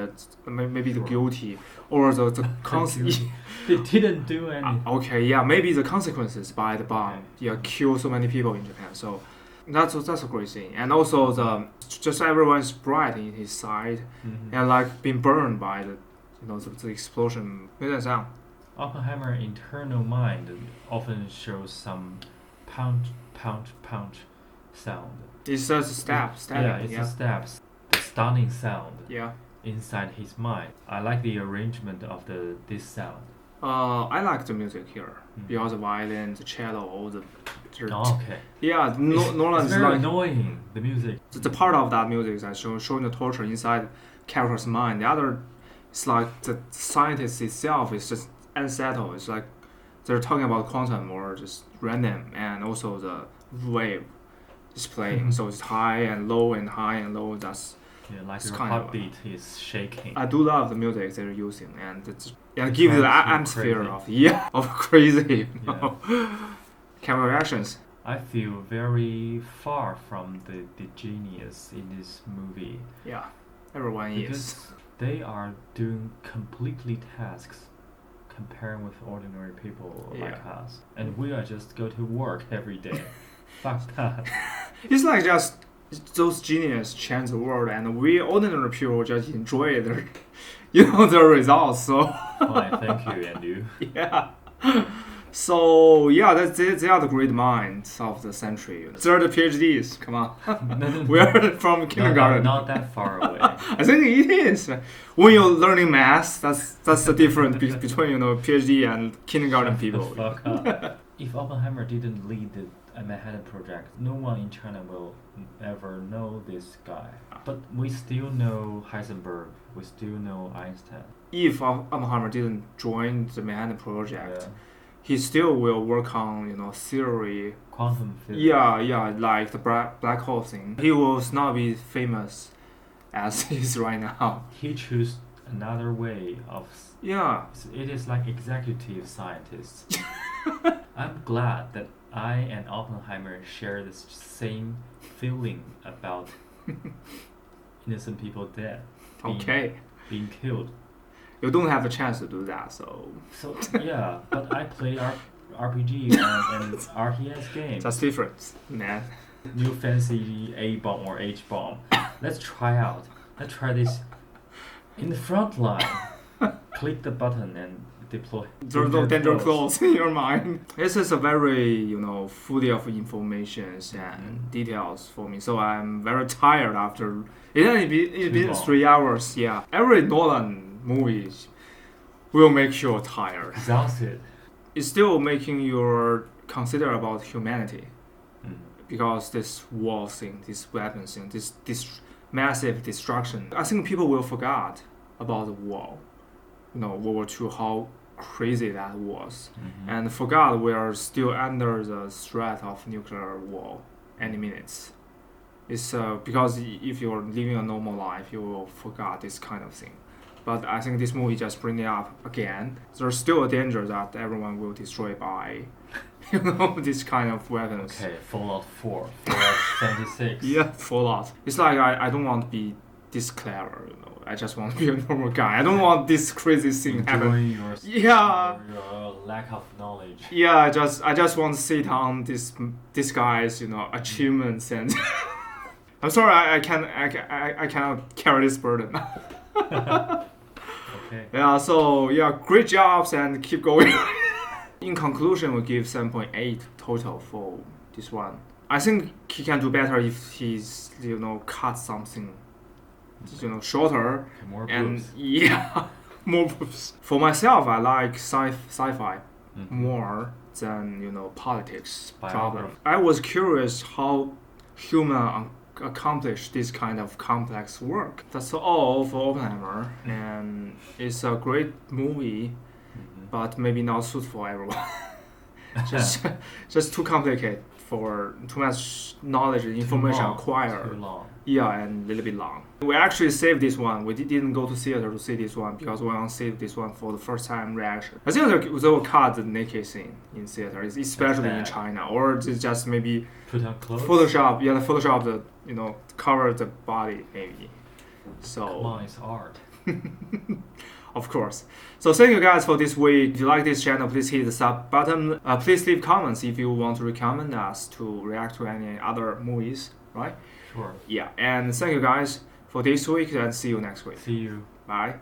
maybe the guilty or the consequences. They didn't do anything. Okay, yeah, maybe the consequences by the bomb, kill so many people in Japan. So that's a great thing, and also just everyone's bright in his side, and like being burned by the explosion. 有点像 Oppenheimer internal mind often shows some punch sound. It's just stabbing. Yeah, it's a stabs. The stunning sound. Yeah. Inside his mind. I like the arrangement of this sound. I like the music here because the violin, the cello, okay. Yeah, Nolan it's is very like annoying. The music. The part of that music is showing the torture inside character's mind. The other, it's like the scientist itself is just unsettled. It's like they're talking about quantum or just random, and also the wave is playing. So it's high and low and high and low. That's like your heartbeat is shaking. I do love the music they're using, and give the atmosphere of crazy. Camera reactions. I feel very far from the genius in this movie. Yeah, everyone because they are doing completely tasks comparing with ordinary people like us, and we are just go to work every day. Fuck that. It's like just those geniuses change the world, and we ordinary people just enjoy their, the results. So. Fine, thank you, Andrew. Yeah. So they are the great minds of the century. They're the PhDs. Come on, we are from kindergarten. Not that far away. I think it is. When you're learning math, that's the difference between PhD and kindergarten people. Fuck up. If Oppenheimer didn't lead the Manhattan Project, no one in China will ever know this guy. But we still know Heisenberg. We still know Einstein. If Oppenheimer didn't join the Manhattan Project, he still will work on theory, quantum physics. Yeah, like the black hole thing. He will not be famous as he is right now. He chose another way of. Yeah. It is like executive scientists. I'm glad that I and Oppenheimer share the same feeling about innocent people dead. Being killed. You don't have a chance to do that, so yeah, but I play RPG and RTS games. That's different, man. New fancy A bomb or H bomb. Let's try this in the front line. Click the button and deploy. There's no danger close in your mind. This is a very full of information and details for me. So I'm very tired after. It's been 3 hours. Yeah, every Nolan movies will make you tired. Exhausted. It's still making you consider about humanity, because this war thing, this weapon thing, this massive destruction. I think people will forget about the war. World War II, how crazy that was, and forgot we are still under the threat of nuclear war any minutes. It's because if you're living a normal life, you will forget this kind of thing. But I think this movie just bring it up again. There's still a danger that everyone will destroy by, this kind of weapons. Okay, Fallout 4, Fallout 76. Yeah, Fallout. It's like I don't want to be this clever, I just want to be a normal guy. I don't want this crazy thing happen. Your lack of knowledge. Yeah, I just want to sit on this guy's achievements, and I'm sorry I cannot carry this burden. Okay. Yeah, so great jobs and keep going. In conclusion, we give 7.8 total for this one. I think he can do better if he's cut something shorter more and boobs. More boobs. For myself, I like sci-fi more than politics problem. I was curious how human accomplish this kind of complex work. That's all for Oppenheimer, and it's a great movie, but maybe not suitable for everyone. just too complicated for too much knowledge and information acquired. Too long. Yeah, and a little bit long. We actually saved this one. We didn't go to theater to see this one because we want to save this one for the first time reaction. I think they will cut the naked scene in theater, especially in China, or it's just maybe put on clothes. Photoshop. Yeah, the Photoshop the cover the body maybe. So come on, it's art. Of course. So thank you guys for this week. If you like this channel, please hit the sub button. Please leave comments if you want to recommend us to react to any other movies, right? Sure. Yeah, and thank you guys for this week and see you next week. See you. Bye.